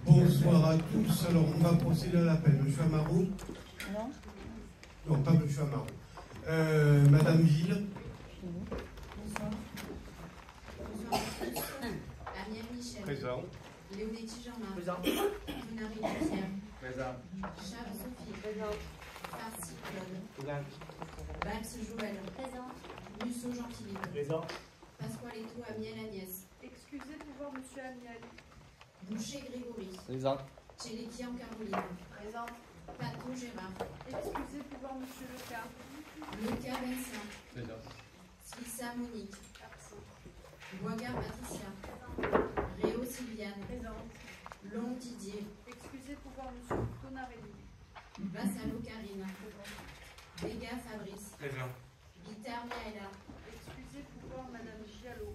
Bonsoir à tous. Alors, on va procéder à l'appel. Monsieur Amaro? Non. Non, pas Monsieur Amaro. Madame Ville? Bonsoir. Bonsoir à tous. Amiel Michel. Présent. Léonetti Jean-Marc. Présent. Funari Pierre. Présent. Charles Sophie. Présent. Farsi Claude. Présent. Valls Joël. Présent. Musso Jean-Philippe. Présent. Pasqualetto Amiel Agnès. Excusez de voir Monsieur Amiel. Boucher Grégory. Présent. Tchélékian Caroline. Présent. Pato Gérard. Excusez de voir Monsieur Leca. Leca Vincent. Présent. Swissa Monique. Absent. Boigard Patricia. Réau Sylviane. Présente. Long Didier. Excusez de voir Monsieur Tonarelli. Vassalo Karine. Vega Fabrice. Présent. Guitare Miaela. Excusez de voir Madame Giallo.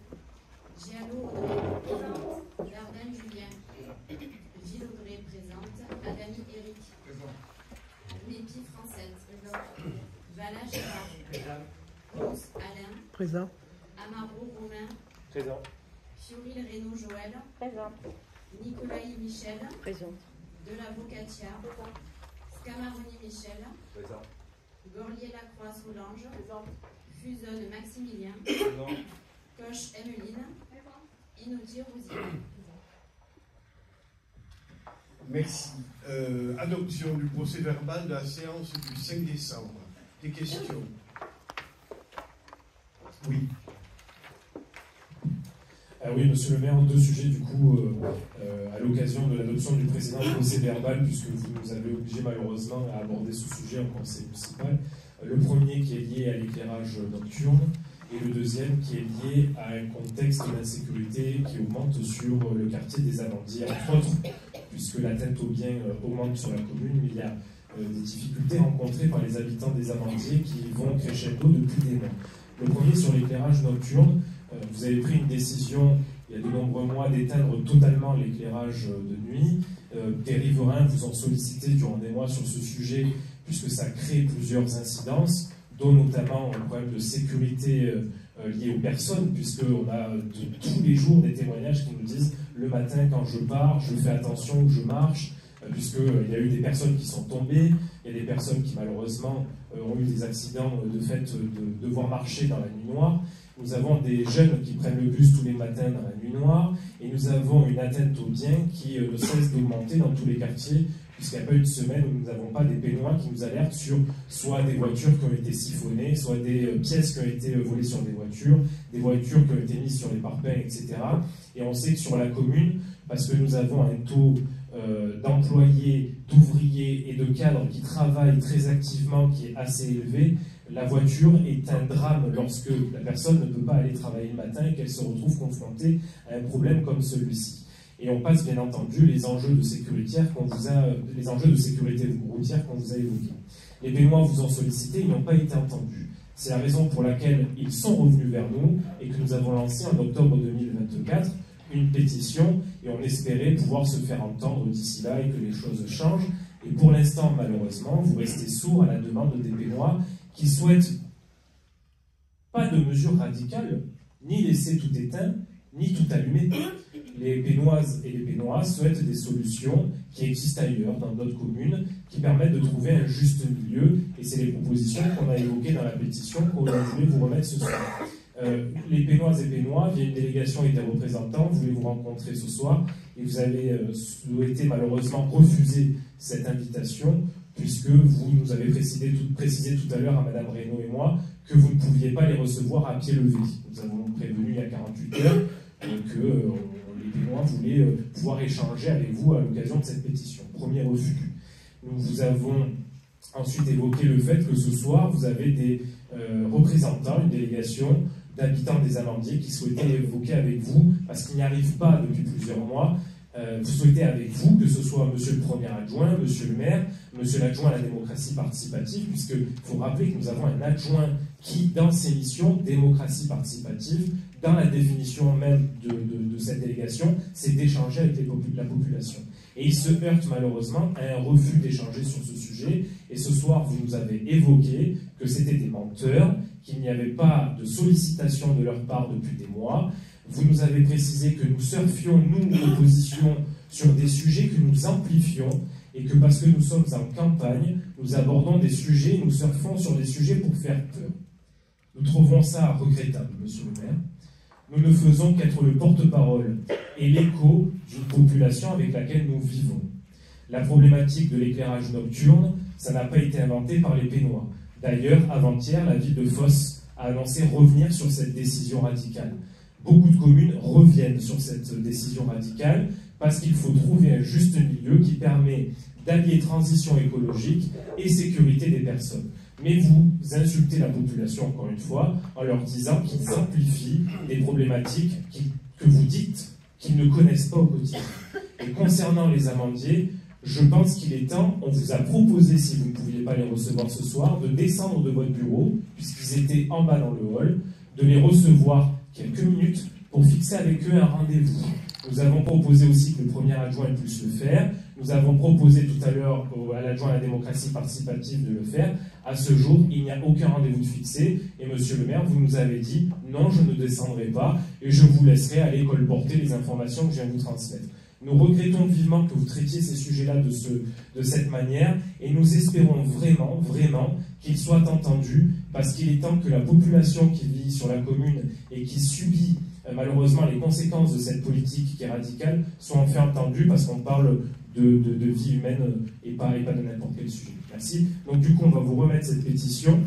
Giallo Audrey. Présente. Jardin Julien. Gilles Audrey présente. Adami Eric. Présent. Mépi Francette. Vala Gérard. Présent. Ponce Alain. Présent. Amaro Romain. Présent. Fioril Reynaud Joël. Présent. Nicolas Michel. Présente. Delavocatia. Scamaroni Michel. Présent. Gorlier Lacroix Solange. Présente. Fusonne Maximilien. Présent. Coche Emeline. Inouti Rosier. Merci. Adoption du procès verbal de la séance du 5 décembre. Des questions? Oui. Oui, monsieur le maire, deux sujets du coup, à l'occasion de l'adoption du précédent procès verbal, puisque vous nous avez obligés malheureusement à aborder ce sujet en conseil municipal. Le premier qui est lié à l'éclairage nocturne, et le deuxième qui est lié à un contexte d'insécurité qui augmente sur le quartier des Amandiers, entre autres, puisque l'atteinte aux biens augmente sur la commune, mais il y a des difficultés rencontrées par les habitants des Amandiers qui vont crescendo depuis des mois. Le premier sur l'éclairage nocturne, vous avez pris une décision il y a de nombreux mois d'éteindre totalement l'éclairage de nuit. Des riverains vous ont sollicité durant des mois sur ce sujet, puisque ça crée plusieurs incidences, dont notamment un problème de sécurité lié aux personnes, puisqu'on a tous les jours des témoignages qui nous disent le matin quand je pars, je fais attention où je marche, puisqu'il y a eu des personnes qui sont tombées, il y a des personnes qui malheureusement ont eu des accidents de fait de devoir marcher dans la nuit noire. Nous avons des jeunes qui prennent le bus tous les matins dans la nuit noire, et nous avons une atteinte aux biens qui ne cesse d'augmenter dans tous les quartiers, puisqu'il n'y a pas eu de semaine où nous n'avons pas des pénois qui nous alertent sur soit des voitures qui ont été siphonnées, soit des pièces qui ont été volées sur des voitures qui ont été mises sur les parpaings, etc. Et on sait que sur la commune, parce que nous avons un taux d'employés, d'ouvriers et de cadres qui travaillent très activement, qui est assez élevé, la voiture est un drame lorsque la personne ne peut pas aller travailler le matin et qu'elle se retrouve confrontée à un problème comme celui-ci. Et on passe bien entendu les enjeux de sécurité routière qu'on vous a évoqués. Les Bénois vous ont sollicité, ils n'ont pas été entendus. C'est la raison pour laquelle ils sont revenus vers nous et que nous avons lancé en octobre 2024 une pétition et on espérait pouvoir se faire entendre d'ici là et que les choses changent. Et pour l'instant, malheureusement, vous restez sourds à la demande des Bénois qui souhaitent pas de mesures radicales, ni laisser tout éteint, ni tout allumer. Les Bénoises et les Bénois souhaitent des solutions qui existent ailleurs, dans d'autres communes, qui permettent de trouver un juste milieu, et c'est les propositions qu'on a évoquées dans la pétition qu'on voulait vous remettre ce soir. Les Bénoises et Bénois, via une délégation et des représentants, voulaient vous rencontrer ce soir, et vous avez souhaité malheureusement refuser cette invitation, puisque vous nous avez précisé tout à l'heure à Madame Reynaud et moi que vous ne pouviez pas les recevoir à pied levé. Nous avons prévenu il y a 48 heures que les Bénois voulaient pouvoir échanger avec vous à l'occasion de cette pétition. Premier refus. Nous vous avons ensuite évoqué le fait que ce soir, vous avez des représentants, une délégation d'habitants des Amandiers qui souhaitaient évoquer avec vous, parce qu'ils n'y arrivent pas depuis plusieurs mois, vous souhaitez avec vous, que ce soit monsieur le premier adjoint, monsieur le maire, monsieur l'adjoint à la démocratie participative, puisqu'il faut rappeler que nous avons un adjoint qui, dans ses missions, démocratie participative, dans la définition même de cette délégation, c'est d'échanger avec la population. Et il se heurte malheureusement à un refus d'échanger sur ce sujet, et ce soir vous nous avez évoqué que c'était des menteurs, qu'il n'y avait pas de sollicitation de leur part depuis des mois, Vous nous avez précisé que nous surfions, nous, l'opposition, sur des sujets que nous amplifions, et que parce que nous sommes en campagne, nous abordons des sujets, nous surfons sur des sujets pour faire peur. Nous trouvons ça regrettable, monsieur le maire. Nous ne faisons qu'être le porte-parole et l'écho d'une population avec laquelle nous vivons. La problématique de l'éclairage nocturne, ça n'a pas été inventé par les Pénois. D'ailleurs, avant-hier, la ville de Fos a annoncé revenir sur cette décision radicale. Beaucoup de communes reviennent sur cette décision radicale parce qu'il faut trouver un juste milieu qui permet d'allier transition écologique et sécurité des personnes. Mais vous insultez la population, encore une fois, en leur disant qu'ils amplifient des problématiques que vous dites qu'ils ne connaissent pas au quotidien. Et concernant les amandiers, je pense qu'il est temps, on vous a proposé, si vous ne pouviez pas les recevoir ce soir, de descendre de votre bureau, puisqu'ils étaient en bas dans le hall, de les recevoir quelques minutes pour fixer avec eux un rendez-vous. Nous avons proposé aussi que le premier adjoint puisse le faire. Nous avons proposé tout à l'heure à l'adjoint à la démocratie participative de le faire. À ce jour, il n'y a aucun rendez-vous de fixé. Et monsieur le maire, vous nous avez dit non, je ne descendrai pas et je vous laisserai aller colporter les informations que je viens de vous transmettre. Nous regrettons vivement que vous traitiez ces sujets-là de cette manière et nous espérons vraiment, vraiment qu'ils soient entendus parce qu'il est temps que la population qui vit sur la commune et qui subit malheureusement les conséquences de cette politique qui est radicale soit enfin entendue parce qu'on parle de vie humaine et pas de n'importe quel sujet. Merci. Donc du coup, on va vous remettre cette pétition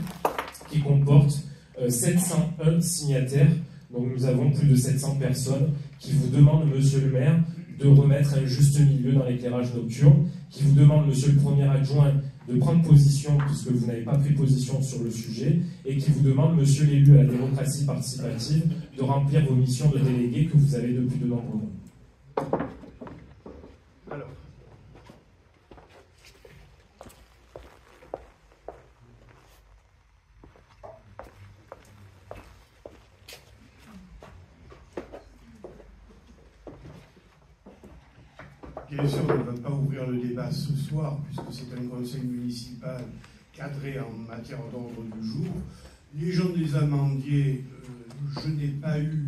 qui comporte 701 signataires. Donc nous avons plus de 700 personnes qui vous demandent, monsieur le maire, de remettre un juste milieu dans l'éclairage nocturne, qui vous demande, monsieur le premier adjoint, de prendre position, puisque vous n'avez pas pris position sur le sujet, et qui vous demande, monsieur l'élu à la démocratie participative, de remplir vos missions de délégué que vous avez depuis de nombreux mois. Alors. Bien sûr, on ne va pas ouvrir le débat ce soir, puisque c'est un conseil municipal cadré en matière d'ordre du jour. Les gens des amandiers, je n'ai pas eu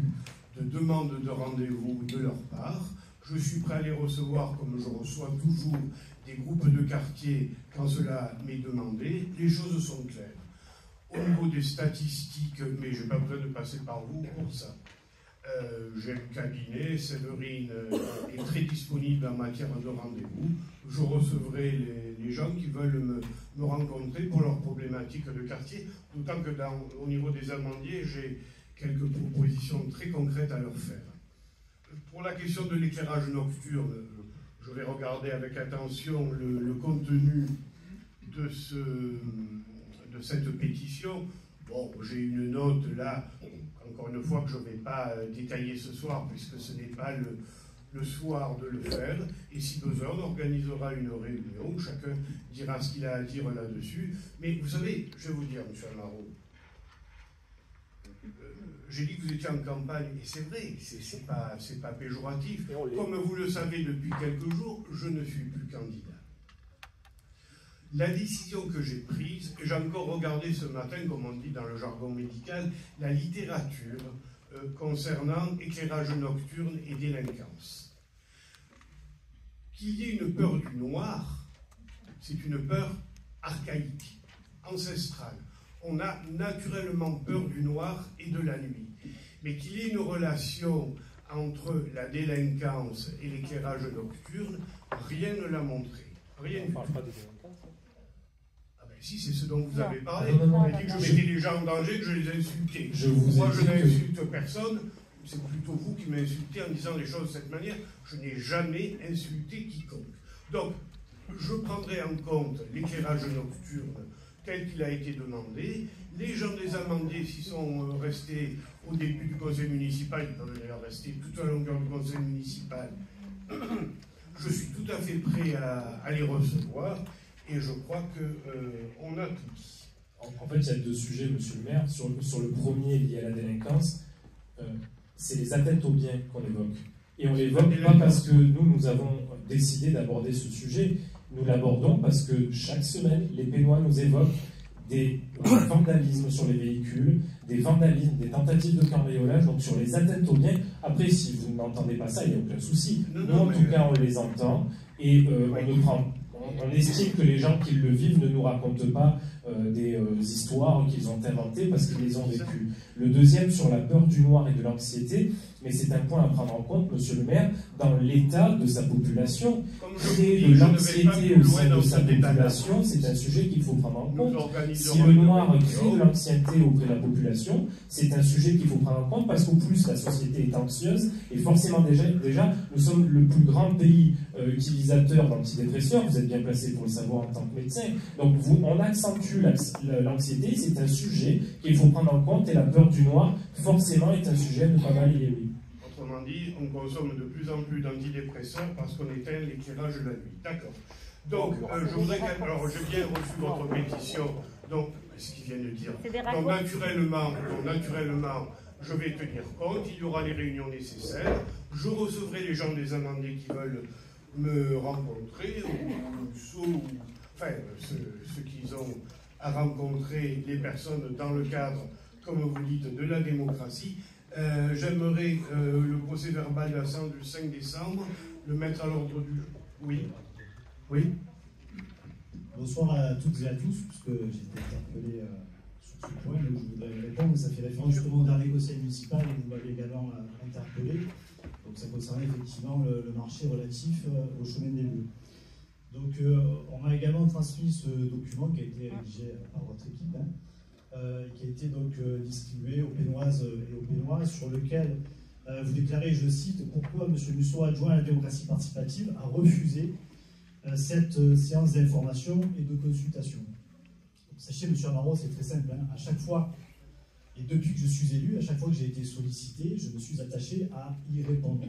de demande de rendez-vous de leur part. Je suis prêt à les recevoir comme je reçois toujours des groupes de quartier quand cela m'est demandé. Les choses sont claires. Au niveau des statistiques, mais je n'ai pas besoin de passer par vous pour ça. J'ai un cabinet, Séverine est très disponible en matière de rendez-vous. Je recevrai les gens qui veulent me rencontrer pour leurs problématiques de quartier, d'autant que au niveau des amandiers, j'ai quelques propositions très concrètes à leur faire. Pour la question de l'éclairage nocturne, je vais regarder avec attention le contenu de cette pétition. Bon, j'ai une note là, encore une fois, que je ne vais pas détailler ce soir, puisque ce n'est pas le soir de le faire. Et si besoin, on organisera une réunion où chacun dira ce qu'il a à dire là-dessus. Mais vous savez, je vais vous dire, M. Amaro, j'ai dit que vous étiez en campagne, et c'est vrai, c'est pas péjoratif. Comme vous le savez depuis quelques jours, je ne suis plus candidat. La décision que j'ai prise, et j'ai encore regardé ce matin, comme on dit dans le jargon médical, la littérature concernant éclairage nocturne et délinquance. Qu'il y ait une peur du noir, c'est une peur archaïque, ancestrale. On a naturellement peur du noir et de la nuit. Mais qu'il y ait une relation entre la délinquance et l'éclairage nocturne, rien ne l'a montré. Rien du tout. Si, c'est ce dont vous avez parlé. Vous avez dit que je mettais les gens en danger, que je les insultais. Moi, je n'insulte personne. C'est plutôt vous qui m'insultez en disant les choses de cette manière. Je n'ai jamais insulté quiconque. Donc, je prendrai en compte l'éclairage nocturne tel qu'il a été demandé. Les gens des amandiers, s'ils sont restés au début du conseil municipal, ils peuvent d'ailleurs rester toute la longueur du conseil municipal. Je suis tout à fait prêt à les recevoir. Et je crois qu'on a tout dit. En fait, il y a deux sujets, monsieur le maire. Sur le premier, lié à la délinquance, c'est les atteintes aux biens qu'on évoque. Et on l'évoque pas parce que nous avons décidé d'aborder ce sujet. Nous l'abordons parce que chaque semaine, les Pénois nous évoquent des vandalismes sur les véhicules, des vandalismes, des tentatives de cambriolage, donc sur les atteintes aux biens. Après, si vous n'entendez pas ça, il n'y a aucun souci. Nous, en tout cas, on les entend et on estime que les gens qui le vivent ne nous racontent pas des histoires qu'ils ont inventées parce qu'ils les ont vécues. Le deuxième, sur la peur du noir et de l'anxiété, mais c'est un point à prendre en compte, monsieur le maire, dans l'état de sa population. Créer de l'anxiété au sein de sa population, c'est un sujet qu'il faut prendre en compte. Si le noir crée de l'anxiété auprès de la population, c'est un sujet qu'il faut prendre en compte parce qu'au plus la société est anxieuse, et forcément déjà nous sommes le plus grand pays utilisateur d'antidépresseurs, vous êtes bien placé pour le savoir en tant que médecin, donc on accentue l'anxiété, c'est un sujet qu'il faut prendre en compte, et la peur du noir, forcément, est un sujet à ne pas balayer, oui. Autrement dit, on consomme de plus en plus d'antidépresseurs parce qu'on éteint l'éclairage de la nuit. D'accord. Donc, je voudrais... Alors, j'ai bien reçu votre pétition, donc, ce qu'il vient de dire. Donc, naturellement, je vais tenir compte, il y aura les réunions nécessaires, je recevrai les gens des amandiers qui veulent me rencontrer, ou enfin, ceux qui ont à rencontrer les personnes dans le cadre, comme vous dites, de la démocratie. J'aimerais le procès verbal de la séance du 5 décembre, le mettre à l'ordre du jour. Oui. Oui. Bonsoir à toutes et à tous, puisque j'ai été interpellé sur ce point, donc je voudrais répondre. Ça fait référence justement au dernier conseil municipal, et vous m'avez également interpellé. Donc ça concernait effectivement le marché relatif au chemin des Bleus. Donc on m'a également transmis ce document qui a été rédigé par votre équipe, qui a été donc distribué aux Pénoises et aux Pénois, sur lequel vous déclarez, je cite, pourquoi M. Musso, adjoint à la démocratie participative, a refusé cette séance d'information et de consultation. Donc, sachez, M. Amaro, c'est très simple, à chaque fois, et depuis que je suis élu, à chaque fois que j'ai été sollicité, je me suis attaché à y répondre.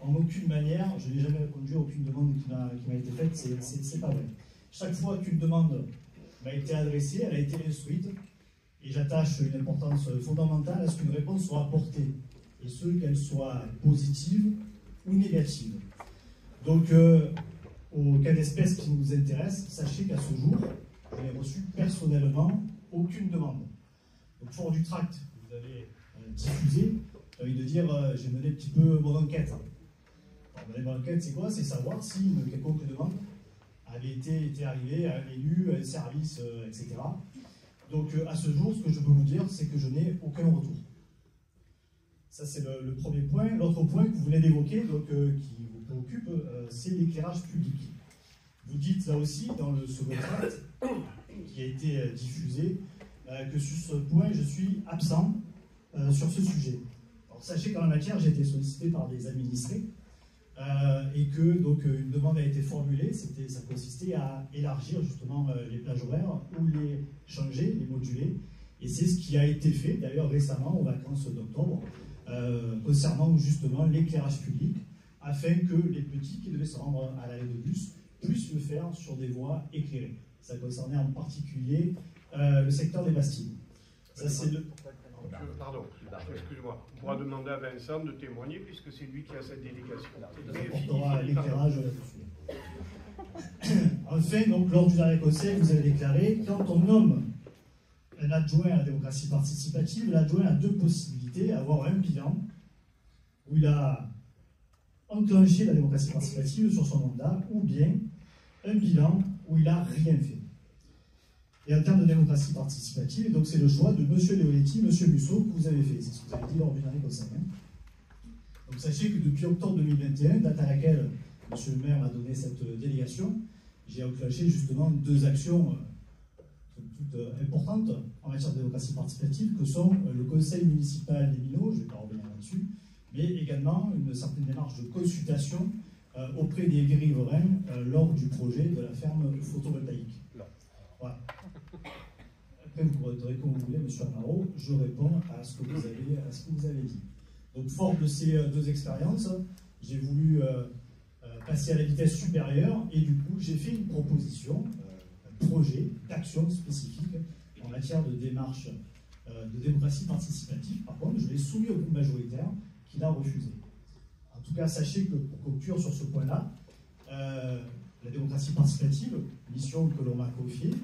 En aucune manière, je n'ai jamais répondu à aucune demande qui m'a été faite, c'est pas vrai. Chaque fois qu'une demande m'a été adressée, elle a été instruite, et j'attache une importance fondamentale à ce qu'une réponse soit apportée, et ce, qu'elle soit positive ou négative. Donc, au cas d'espèce qui nous intéresse, sachez qu'à ce jour, je n'ai reçu personnellement aucune demande. Donc, fort du tract que vous avez diffusé, j'ai envie de dire, j'ai mené un petit peu mon enquête. Alors, mon enquête, c'est quoi? C'est savoir si une quelconque demande avait été arrivée à un élu, à un service, etc. Donc, à ce jour, ce que je peux vous dire, c'est que je n'ai aucun retour. Ça, c'est le premier point. L'autre point que vous venez d'évoquer, donc qui vous préoccupe, c'est l'éclairage public. Vous dites là aussi, dans le second tract, qui a été diffusé, que sur ce point, je suis absent sur ce sujet. Alors, sachez qu'en la matière, j'ai été sollicité par des administrés et que donc une demande a été formulée. Ça consistait à élargir justement les plages horaires ou les changer, les moduler. Et c'est ce qui a été fait d'ailleurs récemment aux vacances d'octobre concernant justement l'éclairage public, afin que les petits qui devaient se rendre à l'arrêt de bus puissent le faire sur des voies éclairées. Ça concernait en particulier le secteur des Bastilles. Ça, c'est le... Pardon, excuse-moi. On pourra demander à Vincent de témoigner puisque c'est lui qui a cette délégation. Il apportera l'éclairage là-dessus. Enfin, donc, lors du dernier conseil, vous avez déclaré, quand on nomme un adjoint à la démocratie participative, l'adjoint a deux possibilités: avoir un bilan où il a enclenché la démocratie participative sur son mandat, ou bien un bilan où il n'a rien fait. Et en termes de démocratie participative, donc c'est le choix de M. Leonetti, M. Musso, que vous avez fait. C'est ce que vous avez dit lors du dernier conseil. Donc sachez que depuis octobre 2021, date à laquelle M. le maire m'a donné cette délégation, j'ai enclenché justement deux actions toutes importantes en matière de démocratie participative, que sont le conseil municipal des Minots, je ne vais pas revenir là-dessus, mais également une certaine démarche de consultation auprès des riverains lors du projet de la ferme photovoltaïque. Voilà. Après, vous voterez comme vous voulez, M. Amaro, je réponds à ce que vous avez dit. Donc, fort de ces deux expériences, j'ai voulu passer à la vitesse supérieure, et du coup, j'ai fait une proposition, un projet d'action spécifique en matière de démarche de démocratie participative. Par contre, je l'ai soumis au groupe majoritaire qui l'a refusé. En tout cas, sachez que pour conclure sur ce point-là, la démocratie participative, mission que l'on m'a confiée,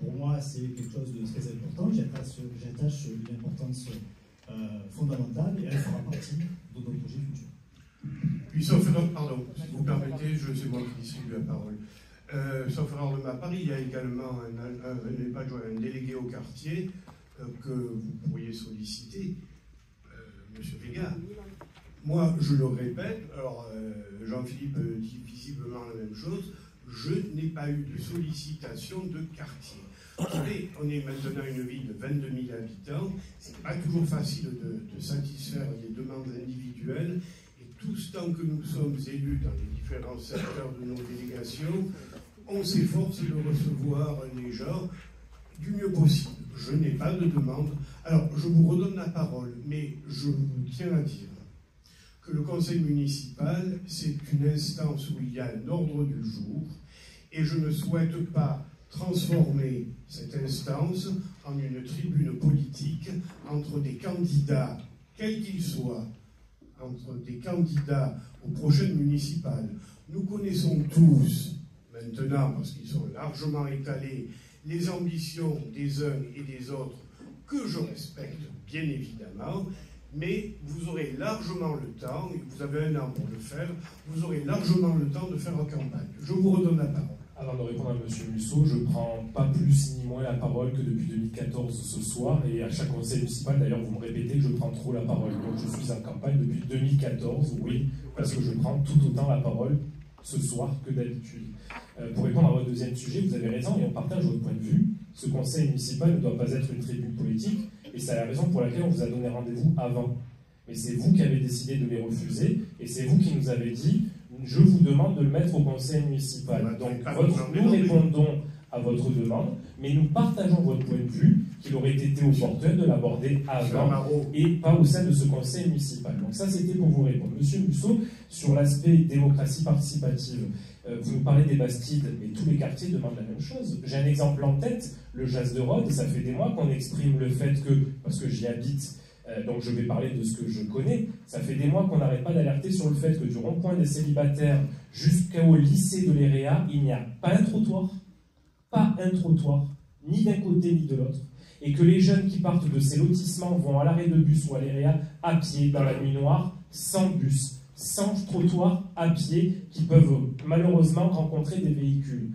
Pour moi, c'est quelque chose de très important. J'attache une importance fondamentale et elle fera partie de nos projets futurs. Puis, sauf erreur, pardon, si vous permettez, c'est moi qui distribue la parole. Sauf erreur de ma part, il y a également un délégué au quartier que vous pourriez solliciter, Monsieur Vega. Moi, je le répète, alors Jean-Philippe dit visiblement la même chose, je n'ai pas eu de sollicitation de quartier. Vous savez, on est maintenant une ville de 22 000 habitants, c'est pas toujours facile de satisfaire les demandes individuelles, et tout ce temps que nous sommes élus dans les différents secteurs de nos délégations, on s'efforce de recevoir les gens du mieux possible. Je n'ai pas de demande. Alors, je vous redonne la parole, mais je tiens à dire que le conseil municipal, c'est une instance où il y a un ordre du jour, et je ne souhaite pas transformer cette instance en une tribune politique entre des candidats, quels qu'ils soient, entre des candidats aux prochaines municipales. Nous connaissons tous, maintenant, parce qu'ils sont largement étalés, les ambitions des uns et des autres, que je respecte, bien évidemment, mais vous aurez largement le temps, et vous avez un an pour le faire, vous aurez largement le temps de faire en campagne. Je vous redonne la parole. Avant de répondre à M. Musso, je ne prends pas plus ni moins la parole que depuis 2014 ce soir, et à chaque conseil municipal, d'ailleurs, vous me répétez que je prends trop la parole. Donc je suis en campagne depuis 2014, oui, parce que je prends tout autant la parole ce soir que d'habitude. Pour répondre à votre deuxième sujet, vous avez raison, et on partage votre point de vue. Ce conseil municipal ne doit pas être une tribune politique, et c'est la raison pour laquelle on vous a donné rendez-vous avant. Mais c'est vous qui avez décidé de les refuser, et c'est vous qui nous avez dit « je vous demande de le mettre au conseil municipal ». Donc nous répondons à votre demande, mais nous partageons votre point de vue qu'il aurait été opportun de l'aborder avant et pas au sein de ce conseil municipal. Donc ça, c'était pour vous répondre. Monsieur Musso, sur l'aspect démocratie participative, vous nous parlez des Bastides, mais tous les quartiers demandent la même chose. J'ai un exemple en tête, le Jas de Rhodes, ça fait des mois qu'on exprime le fait que, parce que j'y habite, donc je vais parler de ce que je connais, ça fait des mois qu'on n'arrête pas d'alerter sur le fait que du rond-point des célibataires jusqu'au lycée de l'EREA, il n'y a pas un trottoir, ni d'un côté ni de l'autre, et que les jeunes qui partent de ces lotissements vont à l'arrêt de bus ou à l'EREA à pied dans la nuit noire, sans bus, sans trottoir, à pied, qui peuvent malheureusement rencontrer des véhicules.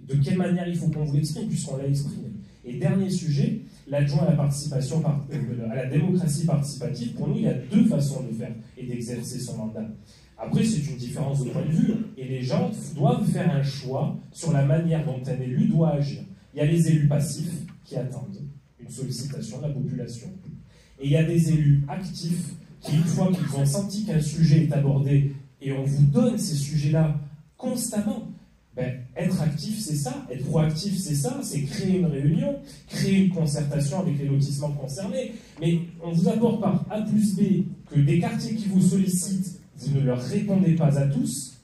De quelle manière il faut qu'on vous l'exprime, puisqu'on l'a exprimé. Et dernier sujet, l'adjoint à la participation, à la démocratie participative, pour nous, il y a deux façons de faire et d'exercer son mandat. Après, c'est une différence de point de vue, et les gens doivent faire un choix sur la manière dont un élu doit agir. Il y a les élus passifs qui attendent une sollicitation de la population. Et il y a des élus actifs qui, une fois qu'ils ont senti qu'un sujet est abordé, et on vous donne ces sujets-là constamment, être actif, c'est ça, être proactif, c'est ça, c'est créer une réunion, créer une concertation avec les lotissements concernés. Mais on vous apporte par A plus B que des quartiers qui vous sollicitent, vous ne leur répondez pas à tous,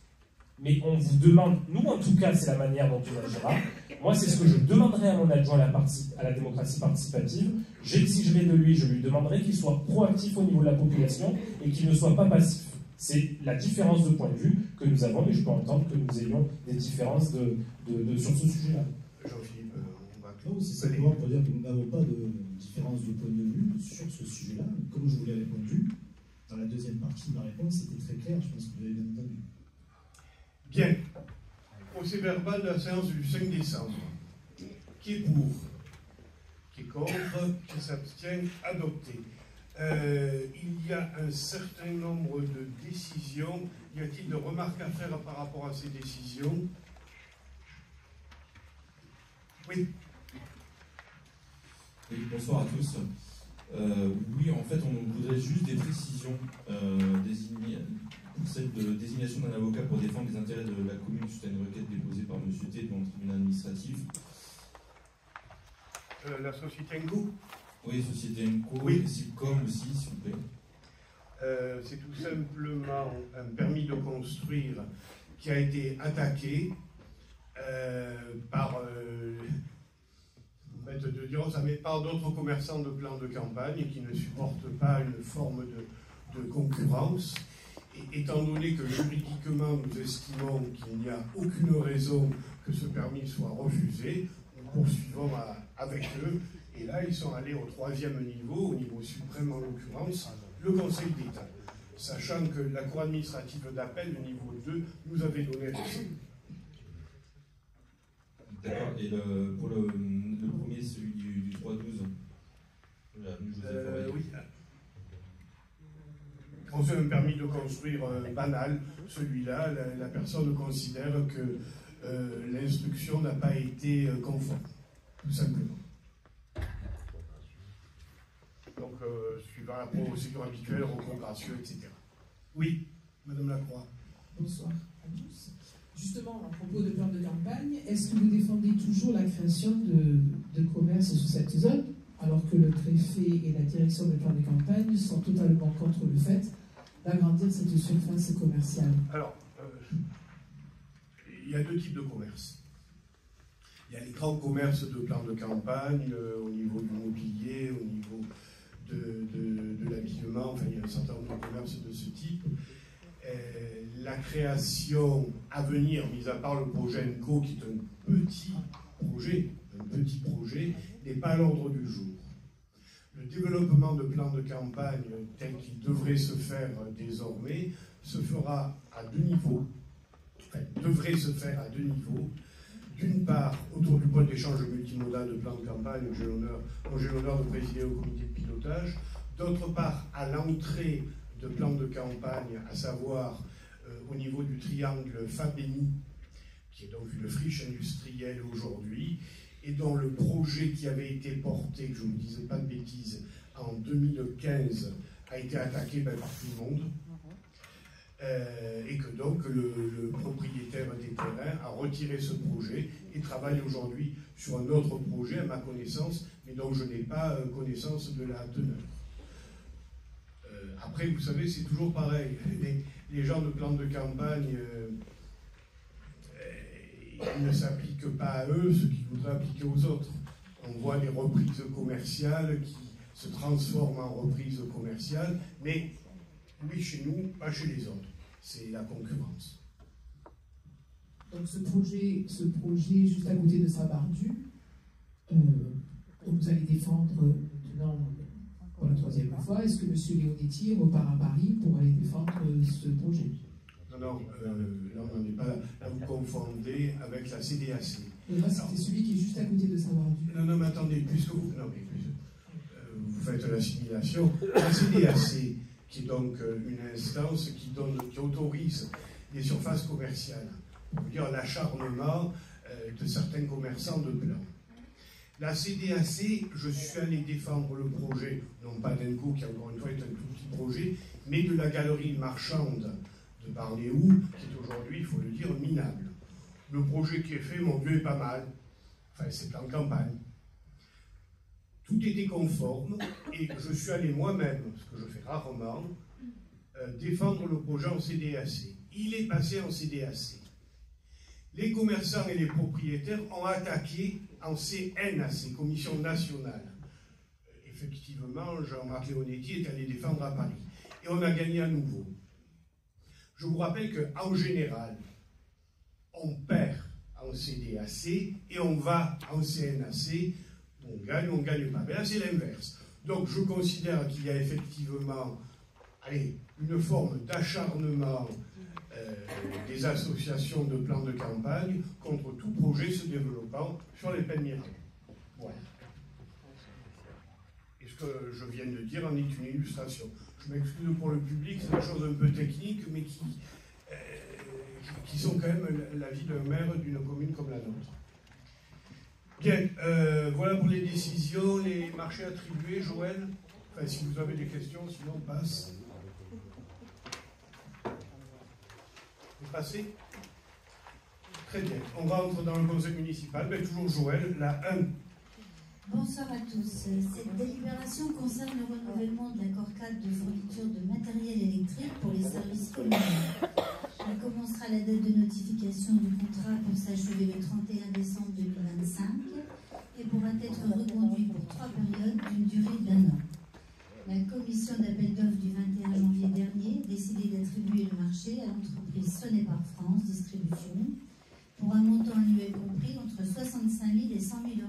mais on vous demande, nous en tout cas, c'est la manière dont on agira. Moi, c'est ce que je demanderai à mon adjoint à la démocratie participative. J'exigerai de lui, je lui demanderai qu'il soit proactif au niveau de la population et qu'il ne soit pas passif. C'est la différence de point de vue que nous avons, mais je peux entendre que nous ayons des différences sur ce sujet-là. Jean-Philippe, on va clore. C'est simplement pour dire que nous n'avons pas de différence de point de vue sur ce sujet-là. Comme je vous l'ai répondu, dans la deuxième partie de ma réponse, c'était très clair, je pense que vous l'avez bien entendu. Bien. Procès verbal de la séance du 5 décembre. Qui est pour? Qui est contre? Qui s'abstient? Adopté. Il y a un certain nombre de décisions. Y a-t-il de remarques à faire par rapport à ces décisions? Oui. Oui, bonsoir à tous. Oui, en fait, on voudrait juste des précisions pour cette désignation d'un avocat pour défendre les intérêts de la commune suite à une requête déposée par M. T devant le tribunal administratif. La société Ngo? Oui, société Ngo, oui. Et Sipcom aussi, s'il vous plaît. C'est tout simplement un permis de construire qui a été attaqué par de dire ça, mais par d'autres commerçants de plans de campagne qui ne supportent pas une forme de concurrence. Et étant donné que juridiquement nous estimons qu'il n'y a aucune raison que ce permis soit refusé, nous poursuivons avec eux. Et là, ils sont allés au 3e niveau, au niveau suprême en l'occurrence, le Conseil d'État. Sachant que la Cour administrative d'appel, le niveau 2, nous avait donné raison. D'accord. Et pour le premier, celui du 3-12, l'avenue Joseph oui. On s'est un permis de construire banal, celui-là, la personne considère que l'instruction n'a pas été conforme, tout simplement. Donc, suivant la procédure habituelle, recours gracieux, etc. Oui, Madame Lacroix. Bonsoir à tous. Justement, à propos de plan de campagne, est-ce que vous défendez toujours la création de commerce sur cette zone, alors que le préfet et la direction de plan de campagne sont totalement contre le fait d'agrandir cette surface commerciale? Alors, il y a 2 types de commerce. Il y a les grands commerces de plan de campagne, au niveau du mobilier, au niveau de l'habillement, enfin il y a un certain nombre de commerces de ce type. La création à venir, mis à part le projet ENCO, qui est un petit projet, n'est pas à l'ordre du jour. Le développement de plans de campagne tel qu'il devrait se faire désormais se fera à 2 niveaux, enfin devrait se faire à 2 niveaux. D'une part, autour du pôle d'échange multimodal de plans de campagne, dont j'ai l'honneur de présider au comité de pilotage. D'autre part, à l'entrée de plans de campagne, à savoir au niveau du triangle Fabeni, qui est donc une friche industrielle aujourd'hui, et dont le projet qui avait été porté, que je ne vous disais pas de bêtises, en 2015, a été attaqué par tout le monde. Et que donc le propriétaire des terrains a retiré ce projet et travaille aujourd'hui sur un autre projet à ma connaissance, mais dont je n'ai pas connaissance de la teneur. Après, vous savez, c'est toujours pareil. Les gens de plan de campagne, ils ne s'appliquent pas à eux ce qu'ils voudraient appliquer aux autres. On voit des reprises commerciales qui se transforment en reprises commerciales, mais oui, chez nous, pas chez les autres. C'est la concurrence. Donc ce projet juste à côté de Saint-Bardu, vous allez défendre maintenant pour la 3e fois. Est-ce que M. Leonetti repart à Paris pour aller défendre ce projet? Non, là on n'en est pas là. Là vous confondez avec la CDAC. Là c'était celui qui est juste à côté de Saint-Bardu. Non, mais attendez, puisque vous faites l'assimilation, la CDAC, qui est donc une instance qui autorise les surfaces commerciales, pour dire l'acharnement de certains commerçants de plans. La CDAC, je suis allé défendre le projet, non pas d'ENCO, qui encore une fois est un tout petit projet, mais de la galerie marchande de Barnéou, qui est aujourd'hui, il faut le dire, minable. Le projet qui est fait, mon Dieu, est pas mal. Enfin, c'est plan de campagne. Tout était conforme, et je suis allé moi-même, ce que je fais rarement, défendre le projet en CDAC. Il est passé en CDAC. Les commerçants et les propriétaires ont attaqué en CNAC, Commission nationale. Effectivement, Jean-Marc Leonetti est allé défendre à Paris. Et on a gagné à nouveau. Je vous rappelle qu'en général, on perd en CDAC et on va en CNAC. On gagne pas. Mais là, c'est l'inverse. Donc, je considère qu'il y a effectivement une forme d'acharnement des associations de plans de campagne contre tout projet se développant sur les peines mirables. Voilà. Et ce que je viens de dire en est une illustration. Je m'excuse pour le public, c'est des choses un peu techniques, mais qui sont quand même la vie d'un maire d'une commune comme la nôtre. Bien, voilà pour les décisions, les marchés attribués, Joël. Enfin, si vous avez des questions, sinon on passe. Vous passez? Très bien. On rentre dans le conseil municipal. Mais toujours Joël, la 1. Bonsoir à tous. Cette délibération concerne le renouvellement de l'accord cadre de fourniture de matériel électrique pour les services communaux. Elle commencera la date de notification du contrat pour s'achever le 31 décembre 2025 et pourra être reconduit pour 3 périodes d'une durée d'1 an. La commission d'appel d'offres du 21 janvier dernier a décidé d'attribuer le marché à l'entreprise Sonépar France Distribution pour un montant annuel compris entre 65 000 et 100 000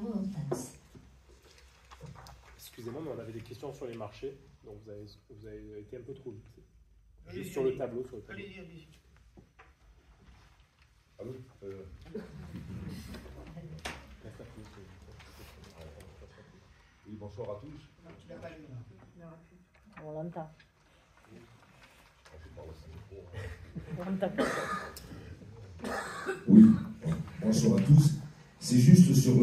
excusez-moi, mais on avait des questions sur les marchés, donc vous avez été un peu trop vite. Juste sur le tableau. Allez-y, allez-y. Allô Oui, bonsoir à tous. On l'entend. Oui, bonsoir à tous. C'est juste sur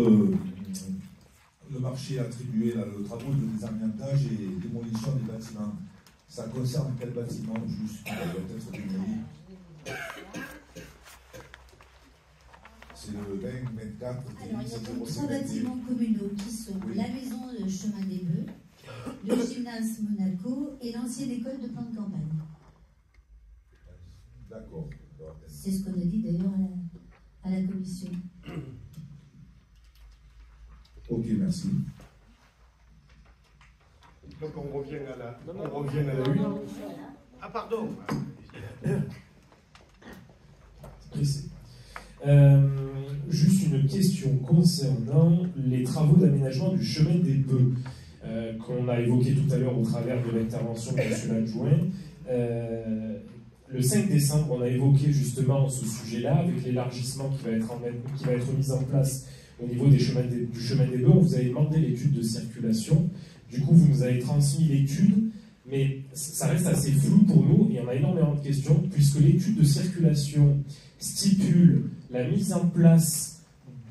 le marché attribué, là, le travaux de désamiantage et démolition des bâtiments. Ça concerne quel bâtiment juste qui doit être démoli? C'est le 20-24. Alors, il y a donc 3 bâtiments communaux qui sont la maison de Chemin des Bœufs, le gymnase Monaco et l'ancienne école de plan de campagne. D'accord. C'est ce qu'on a dit d'ailleurs à la commission. Ok, merci. Donc on revient à la une. Ah pardon. Pressé. Juste une question concernant les travaux d'aménagement du chemin des Bœufs qu'on a évoqué tout à l'heure au travers de l'intervention de M. l'adjoint. Le 5 décembre, on a évoqué justement ce sujet-là avec l'élargissement qui va être mis en place au niveau du chemin des Bœufs. On vous avait demandé l'étude de circulation. Du coup, vous nous avez transmis l'étude, mais ça reste assez flou pour nous et on a énormément de questions puisque l'étude de circulation stipule la mise en place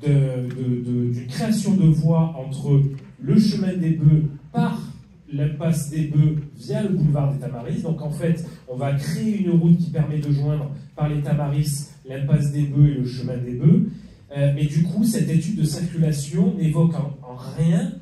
d'une création de voies entre le chemin des Bœufs par l'impasse des Bœufs via le boulevard des Tamaris. Donc en fait, on va créer une route qui permet de joindre par les Tamaris l'impasse des Bœufs et le chemin des Bœufs. Mais du coup, cette étude de circulation n'évoque en rien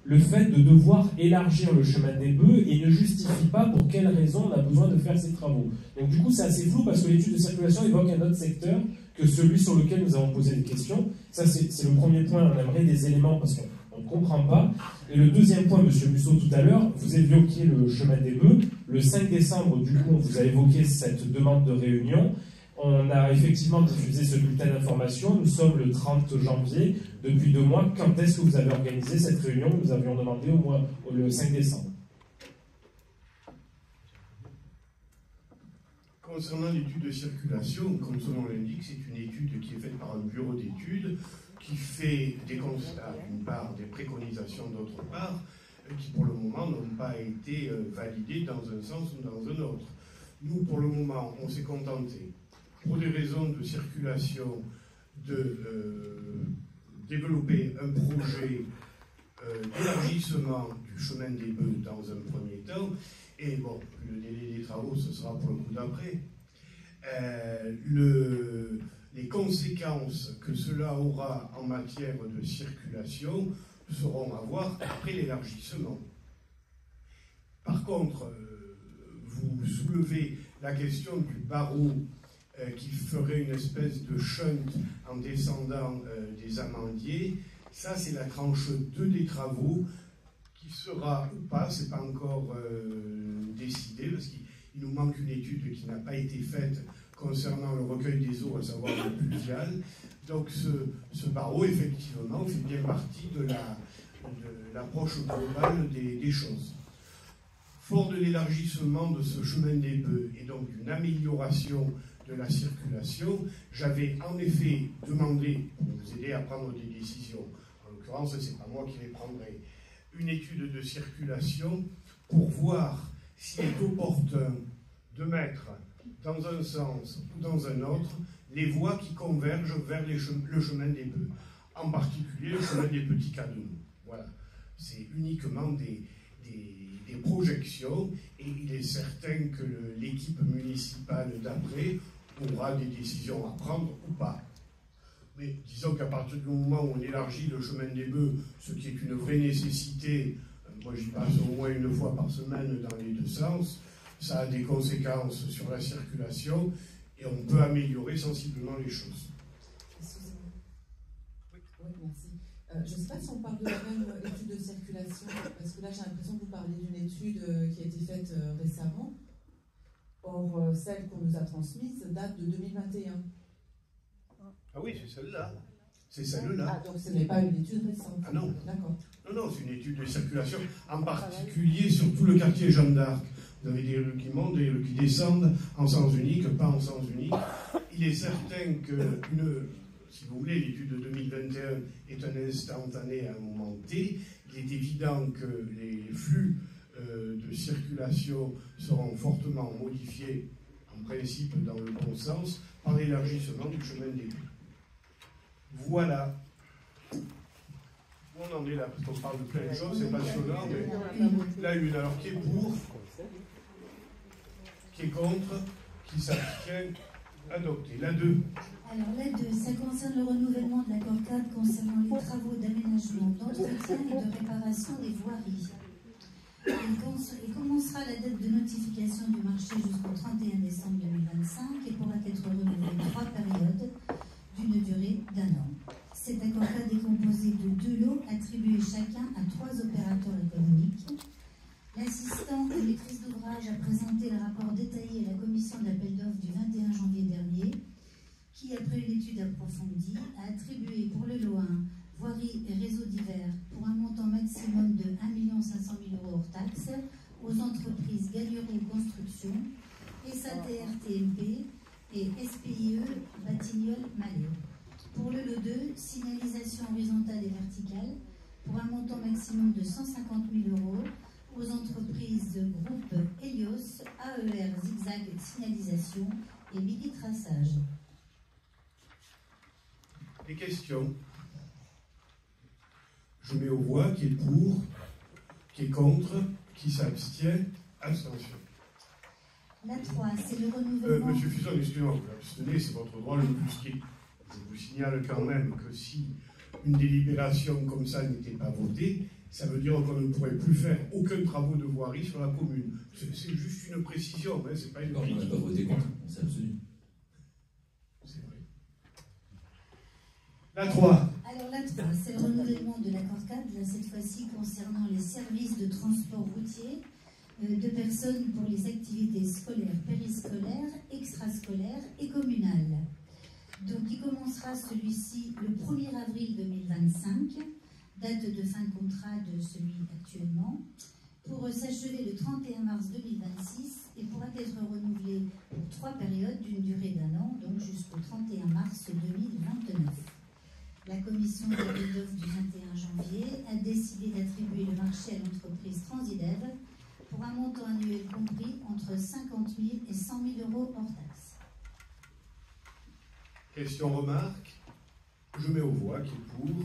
le fait de devoir élargir le chemin des Bœufs et ne justifie pas pour quelles raisons on a besoin de faire ces travaux. Donc du coup, c'est assez flou parce que l'étude de circulation évoque un autre secteur que celui sur lequel nous avons posé des questions. Ça, c'est le premier point. On aimerait des éléments parce qu'on ne comprend pas. Et le deuxième point, M. Musso, tout à l'heure, vous évoquiez le chemin des Bœufs. Le 5 décembre, du coup, on vous a évoqué cette demande de réunion. On a effectivement diffusé ce bulletin d'information. Nous sommes le 30 janvier. Depuis 2 mois, quand est-ce que vous avez organisé cette réunion? Nous avions demandé le 5 décembre. Concernant l'étude de circulation, comme son nom l'indique, c'est une étude qui est faite par un bureau d'études qui fait des constats d'une part, des préconisations d'autre part, qui pour le moment n'ont pas été validées dans un sens ou dans un autre. Nous, pour le moment, on s'est contenté, pour des raisons de circulation, de développer un projet d'élargissement du chemin des Bœufs dans un premier temps. Et bon, le délai des travaux, ce sera pour le coup d'après. Les conséquences que cela aura en matière de circulation seront à voir après l'élargissement. Par contre, vous soulevez la question du barreau qui ferait une espèce de shunt en descendant des amandiers. Ça, c'est la tranche 2 des travaux qui sera ou pas, c'est pas encore décidé, parce qu'il nous manque une étude qui n'a pas été faite concernant le recueil des eaux, à savoir le pluvial. Donc ce barreau, effectivement, fait bien partie de l'approche globale des choses. Fort de l'élargissement de ce chemin des Bœufs et donc d'une amélioration de la circulation, j'avais en effet demandé, pour vous aider à prendre des décisions, en l'occurrence, c'est pas moi qui les prendrai, une étude de circulation pour voir s'il est opportun de mettre dans un sens ou dans un autre les voies qui convergent vers le chemin des Bœufs, en particulier le chemin des Petits Canons. Voilà, c'est uniquement des projections et il est certain que l'équipe municipale d'après aura des décisions à prendre ou pas. Mais disons qu'à partir du moment où on élargit le chemin des Bœufs, ce qui est une vraie nécessité, moi j'y passe au moins une fois par semaine dans les deux sens, ça a des conséquences sur la circulation et on peut améliorer sensiblement les choses. Excusez-moi. Oui, merci. Je ne sais pas si on parle de la même étude de circulation, parce que là j'ai l'impression que vous parlez d'une étude qui a été faite récemment. Or, celle qu'on nous a transmise date de 2021. Ah oui, c'est celle-là. C'est celle-là. Ah, donc ce n'est pas une étude récente. Ah non. D'accord. Non, c'est une étude de circulation, en particulier sur tout le quartier Jeanne d'Arc. Vous avez des rues qui montent, des rues qui descendent, en sens unique, pas en sens unique. Il est certain que, si vous voulez, l'étude de 2021 est un instantané à un moment T. Il est évident que les flux de circulation seront fortement modifiés, en principe dans le bon sens, par l'élargissement du chemin des rues. Voilà. On en est là, parce qu'on parle de plein de choses, c'est passionnant, mais là, une. Alors, qui est pour, qui est contre, qui s'abstient, adopté. La 2. Alors, la 2, ça concerne le renouvellement de l'accord cadre concernant les travaux d'aménagement, d'entretien et de réparation des voiries. Il commencera la date de notification du marché jusqu'au 31 décembre 2025 et pourra être renouvelé 3 périodes d'une durée d'1 an. Cet accord cadre est composé de 2 lots attribués chacun à 3 opérateurs économiques. L'assistant à maîtrise d'ouvrage a présenté le rapport détaillé à la commission d'appel d'offres du 21 janvier dernier, qui, après une étude approfondie, a attribué pour le lot 1 voirie et réseaux divers pour un montant maximum de 1 500 000 € hors taxes aux entreprises Galliero Construction, SATR TMP et SPIE Batignolles Malais. Pour le lot 2, signalisation horizontale et verticale pour un montant maximum de 150 000 € aux entreprises groupe Helios, AER Zigzag Signalisation et Midi Traçage. Des questions? Je mets aux voix qui est pour, qui est contre, qui s'abstient, abstention. La 3, c'est le renouvellement. Monsieur Fuson, excusez-moi, vous abstenez, c'est votre droit le plus strict. Je vous signale quand même que si une délibération comme ça n'était pas votée, ça veut dire qu'on ne pourrait plus faire aucun travaux de voirie sur la commune. C'est juste une précision, hein, c'est pas une critique. On n'a pas voté contre, c'est absolu. C'est vrai. La 3. Alors la 3, c'est le renouvellement de l'accord cadre, là cette fois-ci concernant les services de transport routier de personnes pour les activités scolaires, périscolaires, extrascolaires et communales. Donc il commencera celui-ci le 1er avril 2025, date de fin de contrat de celui actuellement, pour s'achever le 31 mars 2026 et pourra être renouvelé pour 3 périodes d'une durée d'1 an, donc jusqu'au 31 mars 2029. La commission d'appel d'offres du 21 janvier a décidé d'attribuer le marché à l'entreprise Transidev pour un montant annuel compris entre 50 000 et 100 000 € hors taxes. Question, remarque. Je mets aux voix qui est pour,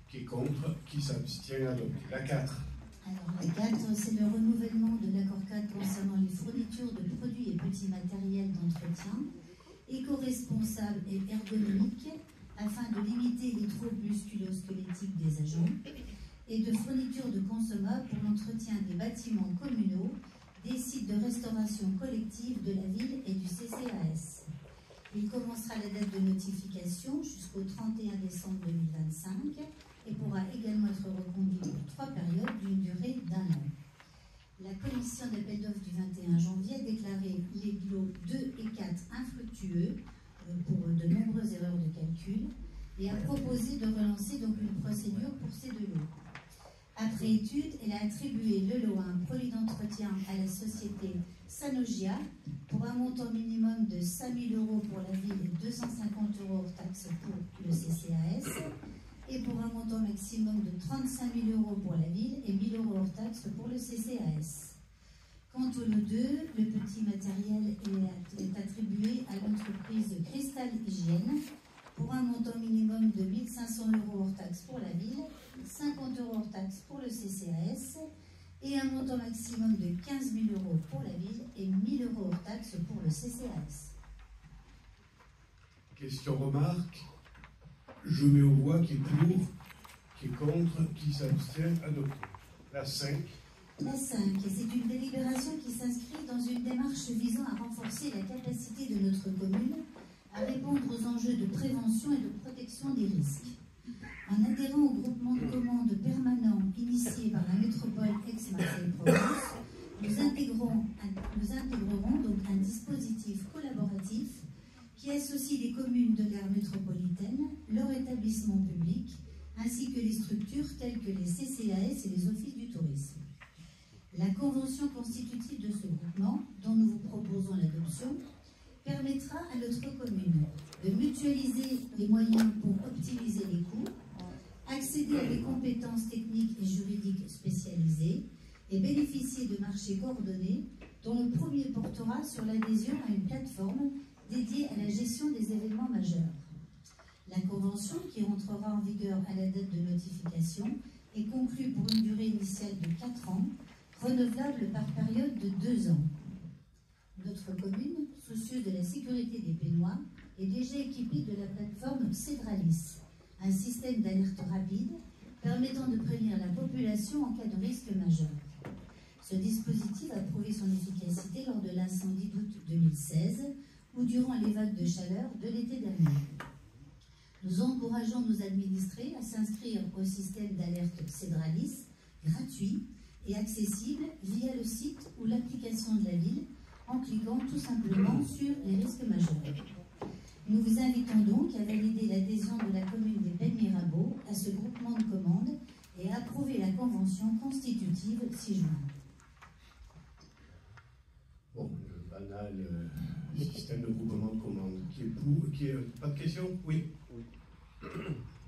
qui est contre, qui s'abstient, adopté. La 4. Alors la 4, c'est le renouvellement de l'accord cadre concernant les fournitures de produits et petits matériels d'entretien éco-responsables et ergonomiques afin de limiter les troubles musculo-squelettiques des agents et de fournitures de consommables pour l'entretien des bâtiments communaux, des sites de restauration collective de la ville et du CCAS. Il commencera la date de notification jusqu'au 31 décembre 2025 et pourra également être reconduit pour 3 périodes d'une durée d'1 an. La commission d'appel d'offres du 21 janvier a déclaré les lots 2 et 4 infructueux pour de nombreuses erreurs de calcul et a proposé de relancer donc une procédure pour ces 2 lots. Après étude, elle a attribué le lot 1 produit d'entretien à la société Sanogia pour un montant minimum de 5 000 € pour la ville et 250 € hors taxes pour le CCAS et pour un montant maximum de 35 000 € pour la ville et 1 000 € hors taxes pour le CCAS. Quant au lot 2, le petit matériel est attribué à l'entreprise Cristal Hygiène pour un montant minimum de 1 500 € hors taxes pour la ville, 50 € hors taxes pour le CCAS et un montant maximum de 15 000 € pour la ville et 1 000 € hors taxes pour le CCAS. Question, remarque. Je mets aux voix qui est pour, qui est contre, qui s'abstient, adopté. La 5. La 5, c'est une délibération qui s'inscrit dans une démarche visant à renforcer la capacité de notre commune à répondre aux enjeux de prévention et de protection des risques. En adhérant au groupement de commandes permanent initié par la métropole Aix-Marseille-Provence, nous intégrerons donc un dispositif collaboratif qui associe les communes de l'aire métropolitaine, leur établissement public, ainsi que les structures telles que les CCAS et les offices du tourisme. La convention constitutive de ce groupement, dont nous vous proposons l'adoption, permettra à notre commune de mutualiser les moyens pour optimiser les coûts, accéder à des compétences techniques et juridiques spécialisées et bénéficier de marchés coordonnés dont le premier portera sur l'adhésion à une plateforme dédiée à la gestion des événements majeurs. La convention, qui entrera en vigueur à la date de notification, est conclue pour une durée initiale de 4 ans, renouvelable par période de 2 ans. Notre commune, soucieuse de la sécurité des Pénois, est déjà équipée de la plateforme Cedralis, un système d'alerte rapide permettant de prévenir la population en cas de risque majeur. Ce dispositif a prouvé son efficacité lors de l'incendie d'août 2016 ou durant les vagues de chaleur de l'été dernier. Nous encourageons nos administrés à s'inscrire au système d'alerte Cedralis, gratuit et accessible via le site ou l'application de la ville, en cliquant tout simplement sur les risques majeurs. Nous vous invitons donc à valider l'adhésion de la commune des Pennes-Mirabeau à ce groupement de commandes et à approuver la convention constitutive 6 juin. Bon, le banal système de groupement de commandes qui est pas de question? Oui.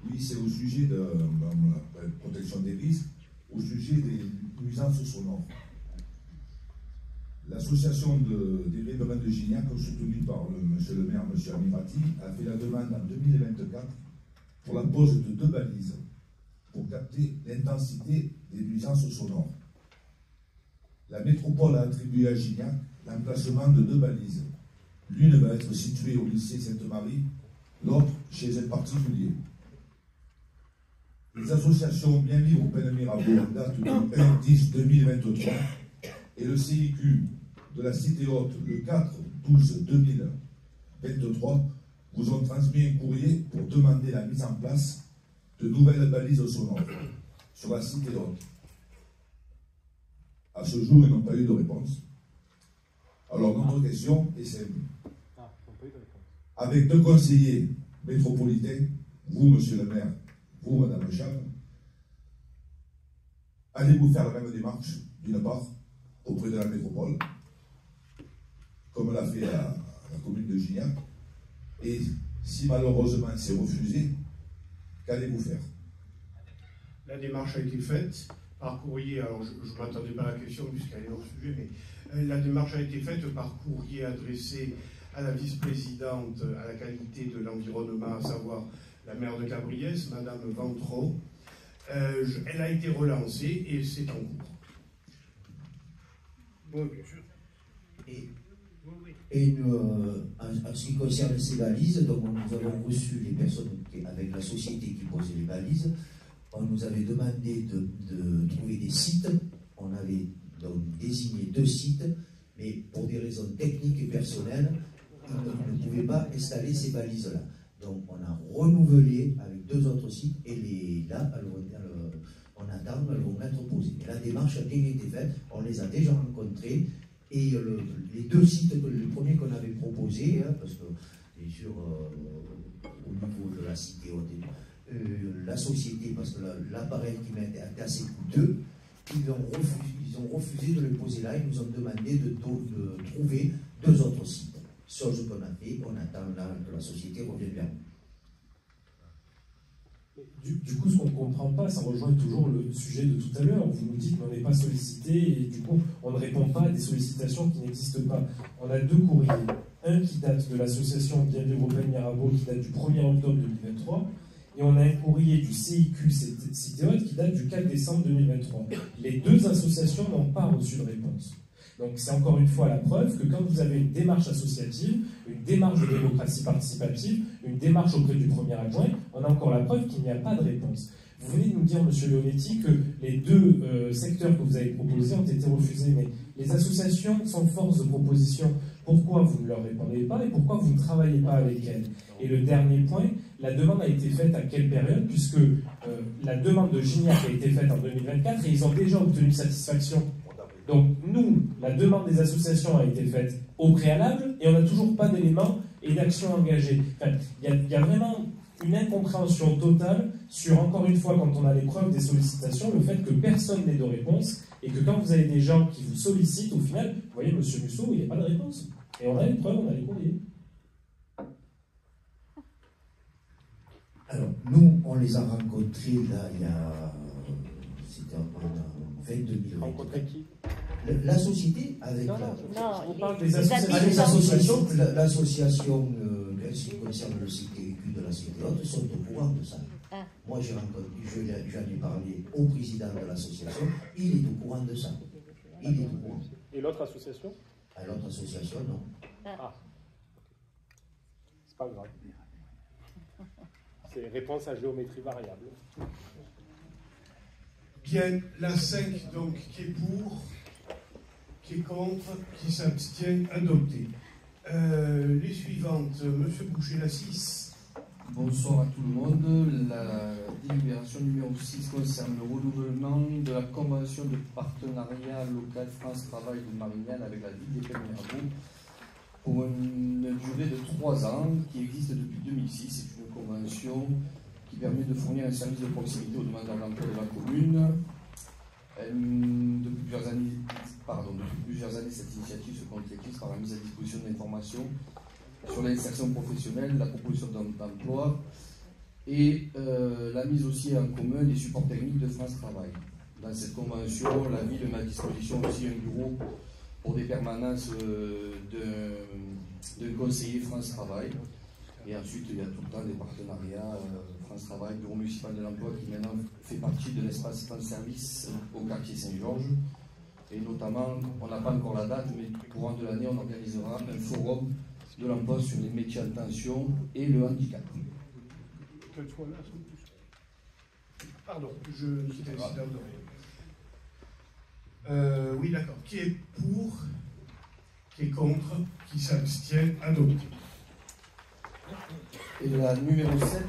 Oui, c'est au sujet de la protection des risques, au sujet des nuisances sonores. L'association des riverains de Gignac, soutenue par monsieur le maire, monsieur Amirati, a fait la demande en 2024 pour la pose de 2 balises pour capter l'intensité des nuisances sonores. La métropole a attribué à Gignac l'emplacement de 2 balises. L'une va être située au lycée Sainte-Marie, l'autre chez un particulier. Les associations Bien Vivre au Pennes-Mirabeau en date du 1-10-2023 et le CIQ de la Cité Haute le 4-12-2023 vous ont transmis un courrier pour demander la mise en place de nouvelles balises sonores sur la Cité Haute. À ce jour, ils n'ont pas eu de réponse. Alors, notre question est simple. Avec 2 conseillers métropolitains, vous, monsieur le maire, vous, madame le chef, allez-vous faire la même démarche, d'une part, auprès de la métropole, comme l'a fait la commune de Gignac, et si malheureusement c'est refusé, qu'allez-vous faire? La démarche a été faite par courrier, alors je ne m'attendais pas à la question puisqu'elle est hors sujet, mais la démarche a été faite par courrier adressé à la vice-présidente à la qualité de l'environnement, à savoir la maire de Cabriès, madame Ventreau. Elle a été relancée et c'est en cours. Oui, bien sûr. Et nous, en ce qui concerne ces balises, donc nous avons reçu les personnes avec la société qui posait les balises. On nous avait demandé de trouver des sites. On avait donc désigné 2 sites, mais pour des raisons techniques et personnelles, ils ne pouvaient pas installer ces balises-là. Donc on a renouvelé avec 2 autres sites et là, on attend, elles vont être posées. Mais la démarche a déjà été faite, on les a déjà rencontrés. Et les 2 sites, le premier qu'on avait proposé, parce que bien sûr au niveau de la cité haute, la société, parce que l'appareil qui m'a été assez coûteux, ils ont refusé de le poser là, ils nous ont demandé de trouver 2 autres sites. Chose qu'on a fait, on attend là que la société revienne vers nous. Du coup, ce qu'on ne comprend pas, ça rejoint toujours le sujet de tout à l'heure. Vous nous dites qu'on n'est pas sollicité et du coup, on ne répond pas à des sollicitations qui n'existent pas. On a 2 courriers. Un qui date de l'association Bien Vivre au Pennes-Mirabeau, qui date du 1er octobre 2023, et on a un courrier du CIQ Cité Haute qui date du 4 décembre 2023. Les 2 associations n'ont pas reçu de réponse. Donc c'est encore une fois la preuve que quand vous avez une démarche associative, une démarche de démocratie participative, une démarche auprès du premier adjoint, on a encore la preuve qu'il n'y a pas de réponse. Vous venez de nous dire, monsieur Leonetti, que les 2 secteurs que vous avez proposés ont été refusés, mais les associations sont force de proposition. Pourquoi vous ne leur répondez pas et pourquoi vous ne travaillez pas avec elles? Et le dernier point, la demande a été faite à quelle période? Puisque la demande de Gignac a été faite en 2024 et ils ont déjà obtenu satisfaction. Donc nous, la demande des associations a été faite au préalable et on n'a toujours pas d'éléments et d'actions engagées. Enfin, il y a vraiment une incompréhension totale sur, encore une fois, quand on a les preuves des sollicitations, le fait que personne n'ait de réponse et que quand vous avez des gens qui vous sollicitent, au final, vous voyez, M. Musso, il n'y a pas de réponse. Et on a les preuves, on a les courriers. Alors, nous, on les a rencontrés là, il y a. C'était en 22 000. Rencontrés qui? La société avec Non, on parle les des associations. les associations, l'association, ce qui concerne le CTQ de la CTO, sont au courant de ça. Ah. Moi, j'en ai parlé au président de l'association, il est au courant de ça. Il est au courant. Et l'autre association? À l'autre association, non. Ah. C'est pas grave. C'est réponse à géométrie variable. Bien, la 5, donc, qui est pour, qui est contre, qui s'abstient, adopté. Les suivantes, Monsieur Boucher, la 6. Bonsoir à tout le monde. La délibération numéro 6 concerne le renouvellement de la convention de partenariat local France Travail de Marignane avec la ville d'Épinay-Mirabeau pour une durée de 3 ans qui existe depuis 2006. C'est une convention qui permet de fournir un service de proximité aux demandeurs d'emploi de la commune. Depuis plusieurs années, cette initiative se concrétise par la mise à disposition d'informations sur l'insertion professionnelle, la proposition d'emploi et la mise aussi en commun des supports techniques de France Travail. Dans cette convention, la ville met à disposition aussi un bureau pour des permanences d'un conseiller France Travail. Et ensuite, il y a tout le temps des partenariats France Travail, Bureau municipal de l'emploi, qui maintenant fait partie de l'espace France Service au quartier Saint-Georges. Et notamment, on n'a pas encore la date, mais courant de l'année, on organisera un forum de l'emploi sur les métiers en tension et le handicap. Pardon, je décide oui, d'accord. Qui est pour, qui est contre, qui s'abstient, adopté. Et la numéro 7,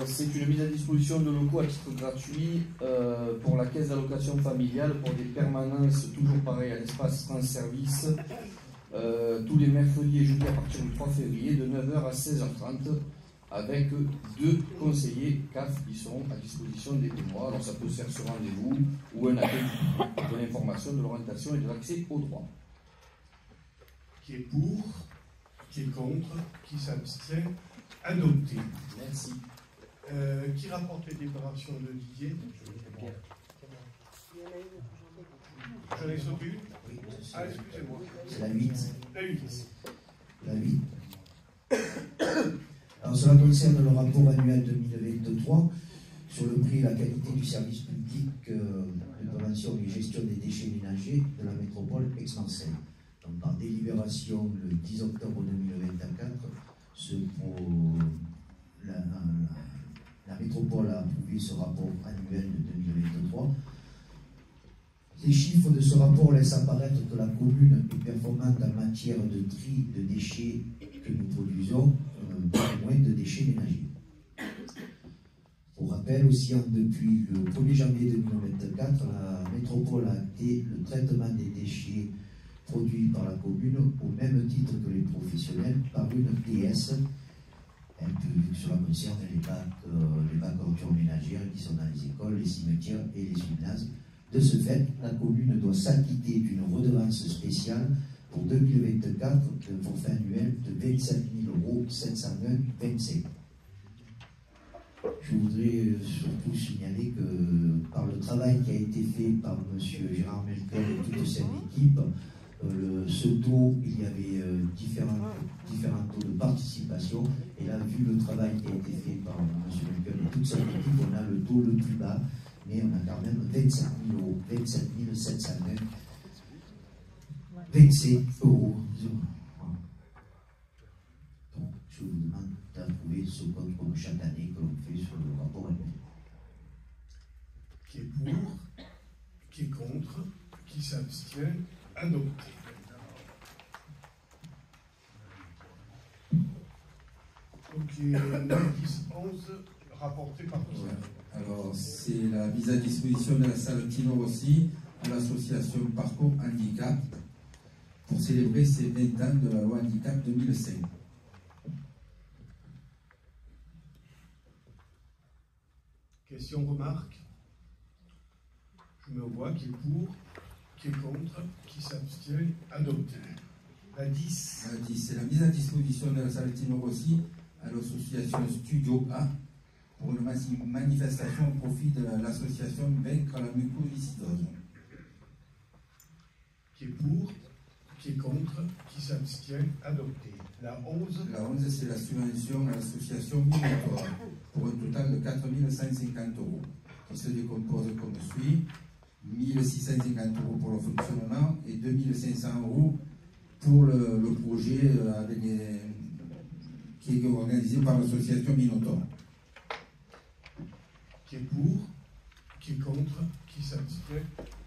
c'est une mise à disposition de locaux à titre gratuit pour la caisse d'allocation familiale pour des permanences toujours pareilles à l'espace France Service tous les mercredis et jeudis à partir du 3 février de 9h à 16h30 avec 2 conseillers CAF qui sont à disposition des témoins. Alors ça peut se faire sur rendez-vous ou un accueil de l'information, de l'orientation et de l'accès aux droits. Qui est pour, qui est contre, qui s'abstient, adopté. Merci. Qui rapporte les délibérations de Didier? J'en ai sauté une? Oui, ah, excusez-moi. C'est la 8. La 8. La 8. Alors, cela concerne le rapport annuel 2023 sur le prix et la qualité du service public de prévention et gestion des déchets ménagers de la métropole Aix-Marseille. Donc, par délibération le 10 octobre 2024, la métropole a approuvé ce rapport annuel de 2023. Les chiffres de ce rapport laissent apparaître que la commune est performante en matière de tri de déchets que nous produisons, beaucoup moins de déchets ménagers. Pour rappel aussi, depuis le 1er janvier 2024, la métropole a acté le traitement des déchets produits par la commune au même titre que les professionnels par une PS, un peu vu que cela concerne les bacs ordures ménagères qui sont dans les écoles, les cimetières et les gymnases. De ce fait, la commune doit s'acquitter d'une redevance spéciale pour 2024 d'un forfait annuel de 27 720,25 €. Je voudrais surtout signaler que par le travail qui a été fait par M. Gérard Melkel et toute cette équipe, ce taux, il y avait différents taux de participation. Et là, vu le travail qui a été fait par M. Melkel et toute cette équipe, on a le taux le plus bas, mais on a quand même 27 000 €, 27 720,25 €. Donc, je vous demande d'approuver ce code comme chaque année que l'on fait sur le rapport annuel. Qui est pour, qui est contre, qui s'abstient, adopté. Ok, 9, 10, 11, rapporté par tout ça. Alors, c'est la mise à disposition de la salle Tino Rossi à l'association Parcours Handicap pour célébrer ses 20 ans de la loi Handicap 2005. Question, remarque? Je me vois qui est pour, qui est contre, qui s'abstient, adopté. La 10. La 10, c'est la mise à disposition de la salle Tino Rossi à l'association Studio A pour une manifestation au profit de l'association Vaincre la mucoviscidose. Qui est pour, qui est contre, qui s'abstient, adopté. La 11. La 11, c'est la subvention à l'association Minotaur pour un total de 4 150 €, qui se décompose comme suit: 1 650 € pour le fonctionnement et 2 500 € pour le projet qui est organisé par l'association Minotaur. Qui est pour, qui est contre, qui s'abstient,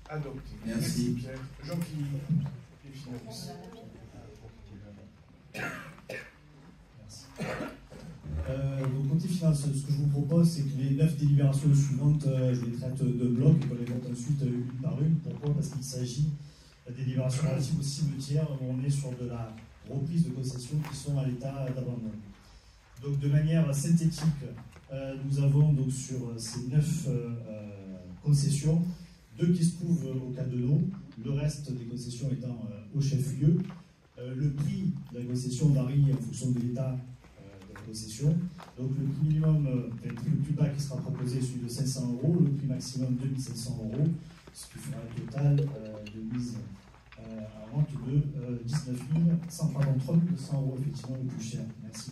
adopté. Merci. Pierre. Jean-Philippe, les finances. Merci. Donc, côté finance, ce que je vous propose, c'est que les 9 délibérations suivantes, je les traite de bloc et qu'on les vote ensuite une par une. Pourquoi? Parce qu'il s'agit de délibérations relatives aux cimetières, où on est sur de la reprise de concessions qui sont à l'état d'abandon. Donc, de manière synthétique, nous avons donc sur ces 9 concessions, 2 qui se trouvent au Cadeno, le reste des concessions étant au chef-lieu. Le prix de la concession varie en fonction de l'état de la concession. Donc le prix minimum, le prix le plus bas qui sera proposé est celui de 500 €, le prix maximum 2 500 €, ce qui fera un total de mise à vente de 19 200 € effectivement le plus cher. Merci.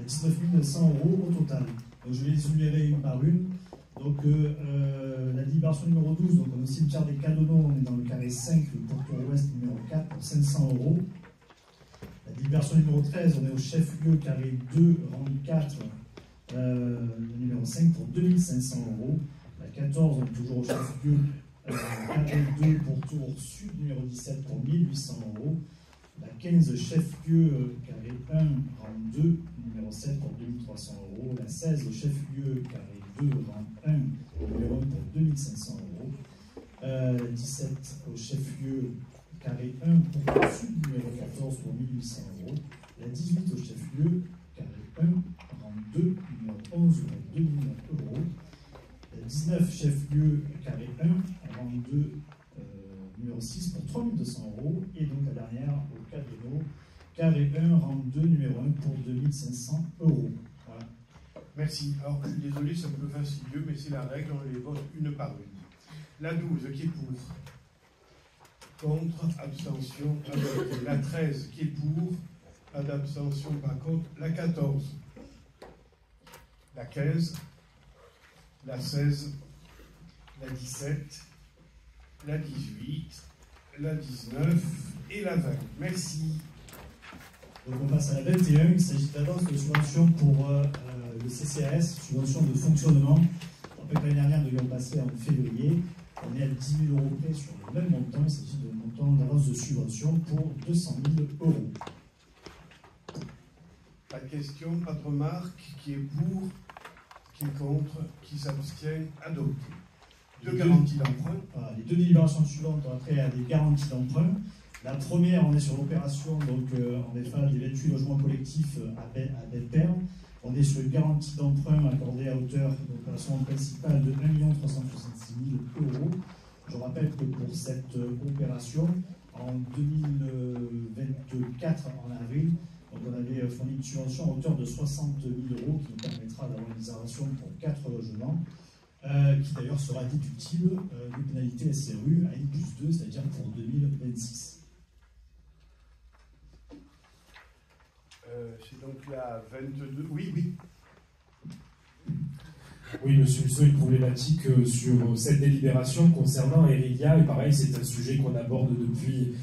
19 100 € au total. Donc je vais les énumérer une par une. Donc la délibération numéro 12, donc on est au cimetière des Cadonaux, on est dans le carré 5, le pourtour ouest numéro 4 pour 500 €. La délibération numéro 13, on est au chef-lieu carré 2, rang 4, numéro 5 pour 2500 €. La 14, on est toujours au chef-lieu carré 2, pourtour sud numéro 17 pour 1800 €. La 15, chef-lieu carré 1, rang 2, numéro 7 pour 2300 €. La 16, au chef-lieu carré 2, rang 1, numéro 1 pour 2500 €. La 17, au chef-lieu carré 1, pour sud, numéro 14 pour 1800 €. La 18, au chef-lieu carré 1, rang 2, numéro 11 pour 2000 €. La 19, chef-lieu carré 1, rang 2, numéro 6 pour 3200 €. Et donc la dernière, au Cadeno, carré 1, rang 2, numéro 1 pour 2500 €. Voilà. Merci. Alors, je suis désolé, c'est un peu fastidieux, mais c'est la règle, on les vote une par une. La 12, qui est pour? Contre, abstention, adopté. La 13, qui est pour? Pas d'abstention, pas contre. La 14. La 15. La 16. La 17. La 18. La 19 et la 20. Merci. Donc on passe à la 21, il s'agit d'avance de subvention pour le CCAS, subvention de fonctionnement. En fait, l'année dernière, nous devions passer en février. On est à 10 000 € près sur le même montant. Il s'agit de montant d'avance de subvention pour 200 000 €. Pas de question, pas de remarque. Qui est pour? Qui est contre? Qui s'abstient? Adopté. Deux garanties d'emprunt. Voilà, les 2 délibérations suivantes ont trait à des garanties d'emprunt. La première, on est sur l'opération en défense des 28 logements collectifs à Belperre. On est sur une garantie d'emprunt accordée à hauteur de l'opération principale de 1 366 000 €. Je rappelle que pour cette opération, en 2024, en avril, donc on avait fourni une subvention à hauteur de 60 000 € qui nous permettra d'avoir une réservation pour 4 logements, qui d'ailleurs sera déductible des pénalités SRU à N+2, c'est-à-dire pour 2026. C'est donc la 22. Oui, oui. Oui, monsieur Musso, une problématique sur cette délibération concernant Erilia. Et pareil, c'est un sujet qu'on aborde depuis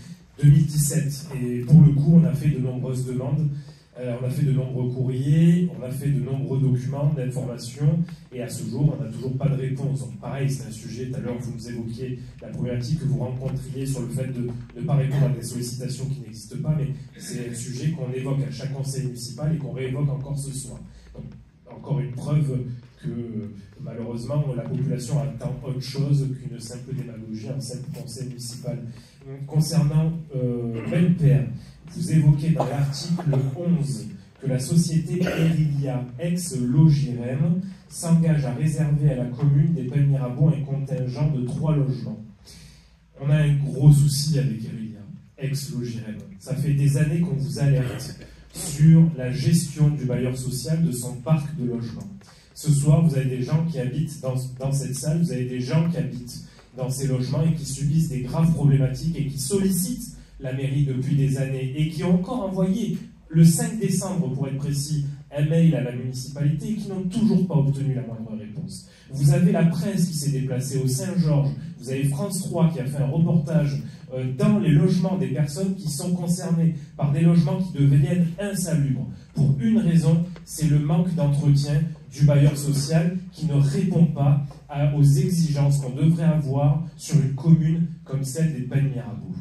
2017. Et pour le coup, on a fait de nombreuses demandes. On a fait de nombreux courriers, on a fait de nombreux documents d'information, et à ce jour, on n'a toujours pas de réponse. Donc pareil, c'est un sujet, tout à l'heure vous nous évoquiez la problématique que vous rencontriez sur le fait de ne pas répondre à des sollicitations qui n'existent pas, mais c'est un sujet qu'on évoque à chaque conseil municipal et qu'on réévoque encore ce soir. Donc, encore une preuve que malheureusement la population attend autre chose qu'une simple démagogie en simple conseil municipal. Concernant Belperre, vous évoquez dans l'article 11 que la société Erilia, ex-Logirem, s'engage à réserver à la commune des Pays Mirabeau un contingent de 3 logements. On a un gros souci avec Erilia, ex-Logirem. Ça fait des années qu'on vous alerte sur la gestion du bailleur social de son parc de logements. Ce soir, vous avez des gens qui habitent dans cette salle, vous avez des gens qui habitent dans ces logements et qui subissent des graves problématiques et qui sollicitent la mairie depuis des années et qui ont encore envoyé, le 5 décembre pour être précis, un mail à la municipalité et qui n'ont toujours pas obtenu la moindre réponse. Vous avez la presse qui s'est déplacée au Saint-Georges, vous avez France 3 qui a fait un reportage dans les logements des personnes qui sont concernées par des logements qui deviennent insalubres. Pour une raison, c'est le manque d'entretien du bailleur social qui ne répond pas aux exigences qu'on devrait avoir sur une commune comme celle des Pays Mirabeau.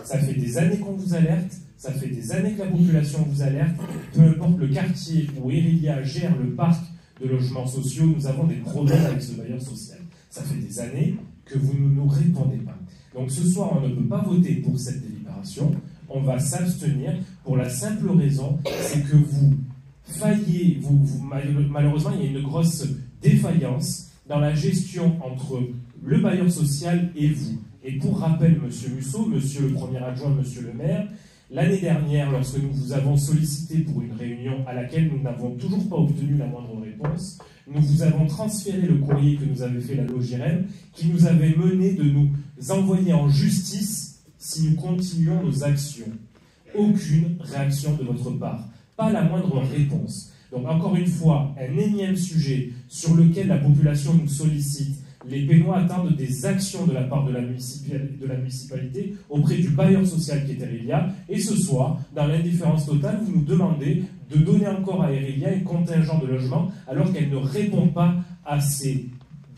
Ça fait des années qu'on vous alerte, ça fait des années que la population vous alerte, peu importe le quartier où Erilia gère le parc de logements sociaux, nous avons des problèmes avec ce bailleur social. Ça fait des années que vous ne nous répondez pas. Donc ce soir, on ne peut pas voter pour cette délibération, on va s'abstenir pour la simple raison, c'est que vous faillez, malheureusement, il y a une grosse défaillance dans la gestion entre le bailleur social et vous. Et pour rappel, monsieur Musso, monsieur le premier adjoint, monsieur le maire, l'année dernière, lorsque nous vous avons sollicité pour une réunion à laquelle nous n'avons toujours pas obtenu la moindre réponse, nous vous avons transféré le courrier que nous avait fait la Logirem, qui nous avait mené de nous envoyer en justice si nous continuions nos actions. Aucune réaction de votre part, pas la moindre réponse. Donc encore une fois, un énième sujet sur lequel la population nous sollicite. Les Pénois attendent des actions de la part de la municipalité auprès du bailleur social qui est Erilia. Et ce soir, dans l'indifférence totale, vous nous demandez de donner encore à Erilia un contingent de logements alors qu'elle ne répond pas à ses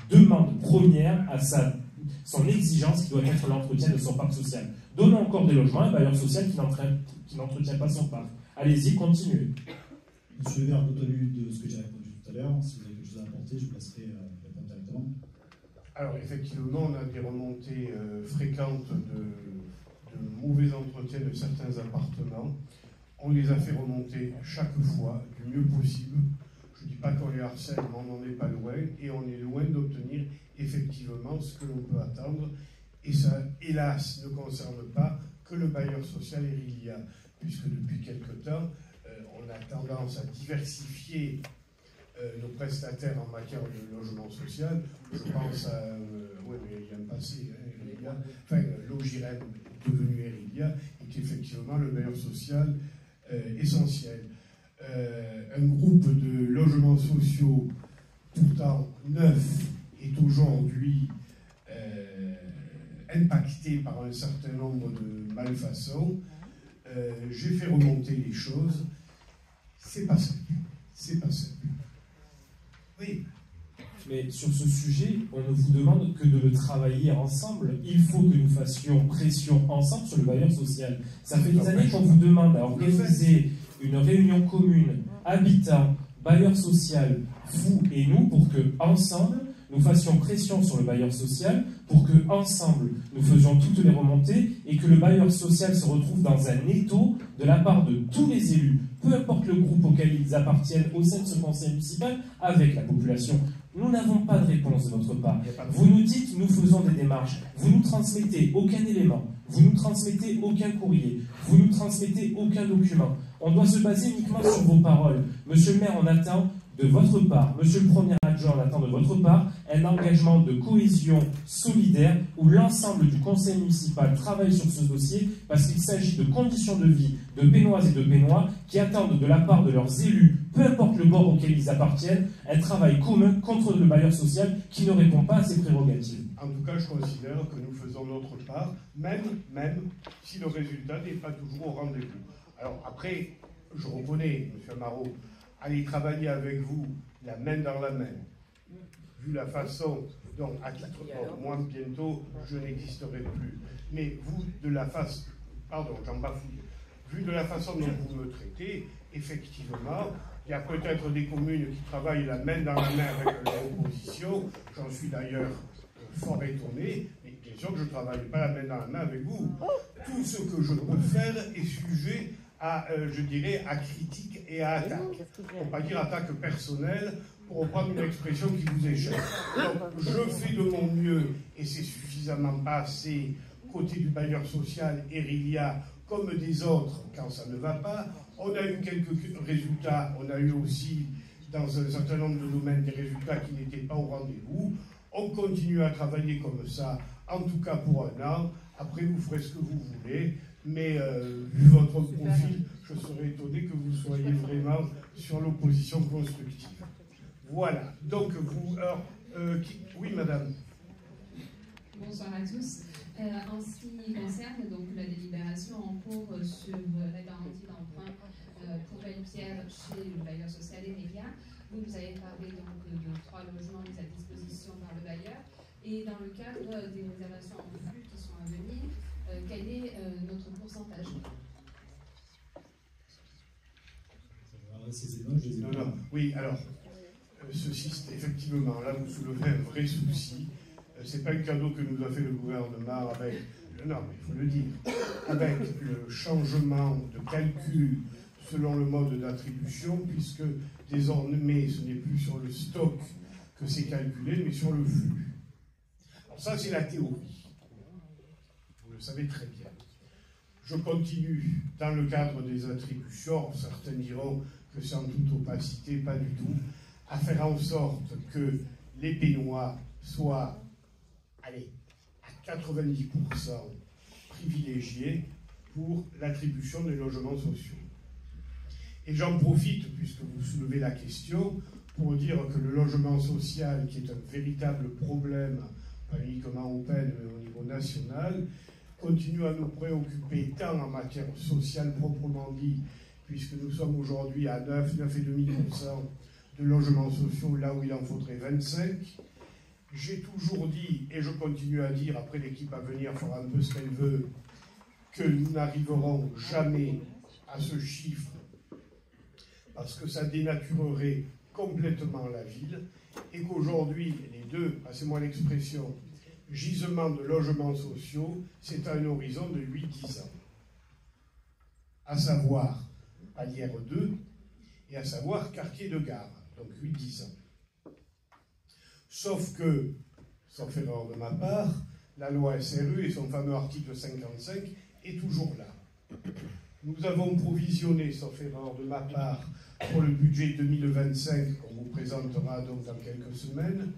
demandes premières, à son exigence qui doit être l'entretien de son parc social. Donnons encore des logements à un bailleur social qui n'entretient pas son parc. Allez-y, continuez. Monsieur le maire, compte tenu de ce que j'ai répondu tout à l'heure, si vous avez quelque chose à apporter, je vous laisserai répondre directement. Alors effectivement, on a des remontées fréquentes de mauvais entretien de certains appartements. On les a fait remonter chaque fois du mieux possible. Je ne dis pas qu'on les harcèle, mais on n'en est pas loin. Et on est loin d'obtenir effectivement ce que l'on peut attendre. Et ça, hélas, ne concerne pas que le bailleur social Erilia, puisque depuis quelque temps, on a tendance à diversifier nos prestataires en matière de logement social. Je pense à... oui, mais il vient de passer, Erilia. Enfin, Logirem devenu Erilia est effectivement le bailleur social essentiel. Un groupe de logements sociaux pourtant neuf est aujourd'hui impacté par un certain nombre de malfaçons. J'ai fait remonter les choses. C'est pas simple. C'est pas simple. Oui. Mais sur ce sujet, on ne vous demande que de le travailler ensemble. Il faut que nous fassions pression ensemble sur le bailleur social. Ça fait des années qu'on vous demande à organiser une réunion commune, habitants, bailleur social, vous et nous, pour que ensemble nous fassions pression sur le bailleur social, pour que ensemble nous faisions toutes les remontées et que le bailleur social se retrouve dans un étau de la part de tous les élus, peu importe le groupe auquel ils appartiennent au sein de ce conseil municipal, avec la population. Nous n'avons pas de réponse de votre part. Vous nous dites, nous faisons des démarches. Vous nous transmettez aucun élément. Vous nous transmettez aucun courrier. Vous nous transmettez aucun document. On doit se baser uniquement sur vos paroles. Monsieur le maire, on attend de votre part, monsieur le premier adjoint, on attend de votre part un engagement de cohésion solidaire où l'ensemble du conseil municipal travaille sur ce dossier parce qu'il s'agit de conditions de vie de Pénoises et de Pénois qui attendent de la part de leurs élus, peu importe le bord auquel ils appartiennent, un travail commun contre le bailleur social qui ne répond pas à ses prérogatives. En tout cas, je considère que nous faisons notre part, même si le résultat n'est pas toujours au rendez-vous. Alors après, je reconnais, M. Marot, aller travailler avec vous, la main dans la main, vu la façon dont, moi bientôt, je n'existerai plus, mais vous, de la façon, pardon, j'en bafouille, vu de la façon dont vous me traitez, effectivement, il y a peut-être des communes qui travaillent la main dans la main avec l'opposition, j'en suis d'ailleurs fort étonné, mais bien sûr que je ne travaille pas la main dans la main avec vous. Tout ce que je peux faire est sujet je dirais, à critique et à attaque. Pour ne pas dire attaque personnelle, pour reprendre une expression qui vous est chère. Donc, je fais de mon mieux, et c'est suffisamment passé, côté du bailleur social, Erilia, comme des autres, quand ça ne va pas. On a eu quelques résultats, on a eu aussi, dans un certain nombre de domaines, des résultats qui n'étaient pas au rendez-vous. On continue à travailler comme ça, en tout cas pour un an. Après, vous ferez ce que vous voulez. Mais vu votre profil, je serais étonné que vous soyez vraiment sur l'opposition constructive. Voilà. Donc, vous... oui, madame. Bonsoir à tous. En ce qui concerne donc la délibération en cours sur la garantie d'emprunt pour Belle-Pierre chez le bailleur social Enelia, vous nous avez parlé donc de 3 logements mis à disposition par le bailleur. Et dans le cadre des réservations en flux qui sont à venir, quel est notre pourcentage? Non. Oui, alors, ceci, c'est effectivement, là, vous soulevez un vrai souci. C'est pas un cadeau que nous a fait le gouvernement avec, non, mais il faut le dire, avec le changement de calcul selon le mode d'attribution, puisque désormais, ce n'est plus sur le stock que c'est calculé, mais sur le flux. Alors ça, c'est la théorie. Vous le savez très bien. Je continue dans le cadre des attributions, certains diront que c'est en toute opacité, pas du tout, à faire en sorte que les Pénois soient, allez, à 90% privilégiés pour l'attribution des logements sociaux. Et j'en profite, puisque vous soulevez la question, pour dire que le logement social, qui est un véritable problème, pas uniquement au PEN, mais au niveau national, continue à nous préoccuper tant en matière sociale proprement dit, puisque nous sommes aujourd'hui à 9,5% de logements sociaux, là où il en faudrait 25. J'ai toujours dit, et je continue à dire, après l'équipe à venir fera un peu ce qu'elle veut, que nous n'arriverons jamais à ce chiffre, parce que ça dénaturerait complètement la ville, et qu'aujourd'hui, les deux, passez-moi l'expression, gisements de logements sociaux, c'est à un horizon de 8-10 ans. À savoir Palière 2 et à savoir Quartier de Gare, donc 8-10 ans. Sauf que, sauf erreur de ma part, la loi SRU et son fameux article 55 est toujours là. Nous avons provisionné, sauf erreur de ma part, pour le budget 2025, qu'on vous présentera donc dans quelques semaines,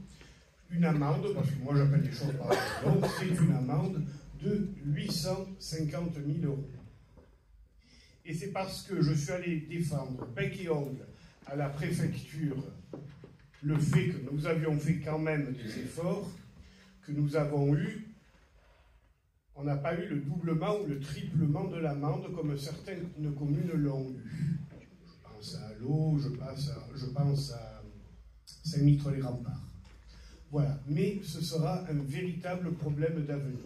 une amende, parce que moi j'appelle les choses par leur nom, c'est une amende de 850 000 €. Et c'est parce que je suis allé défendre bec et ongle à la préfecture le fait que nous avions fait quand même des efforts, que nous avons eu, on n'a pas eu le doublement ou le triplement de l'amende comme certaines communes l'ont eu. Je pense à Allo, je pense à Saint-Mitre-les-Remparts. Voilà, mais ce sera un véritable problème d'avenir.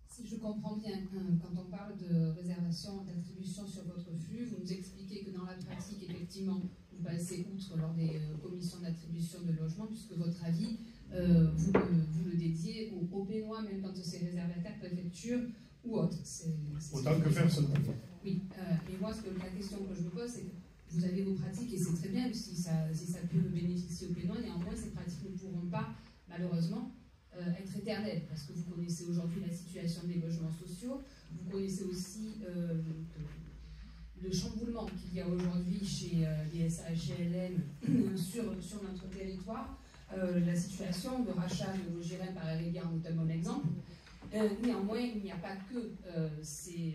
Si je comprends bien, quand on parle de réservation, d'attribution sur votre flux, vous nous expliquez que dans la pratique, effectivement, vous passez outre lors des commissions d'attribution de logement, puisque votre avis, vous le dédiez aux Pénois, même quand c'est réservataire, préfecture ou autre. Autant que faire ce qu'on fait. Oui, et moi, la question que je me pose, c'est que vous avez vos pratiques, et c'est très bien si ça peut bénéficier aux Pénois, néanmoins, ces pratiques ne pourront pas, malheureusement, être éternelles, parce que vous connaissez aujourd'hui la situation des logements sociaux, vous connaissez aussi le chamboulement qu'il y a aujourd'hui chez les SAHLM sur notre territoire, la situation de rachat de Logirem par Erelia en est un bon exemple. Néanmoins, il n'y a pas que ces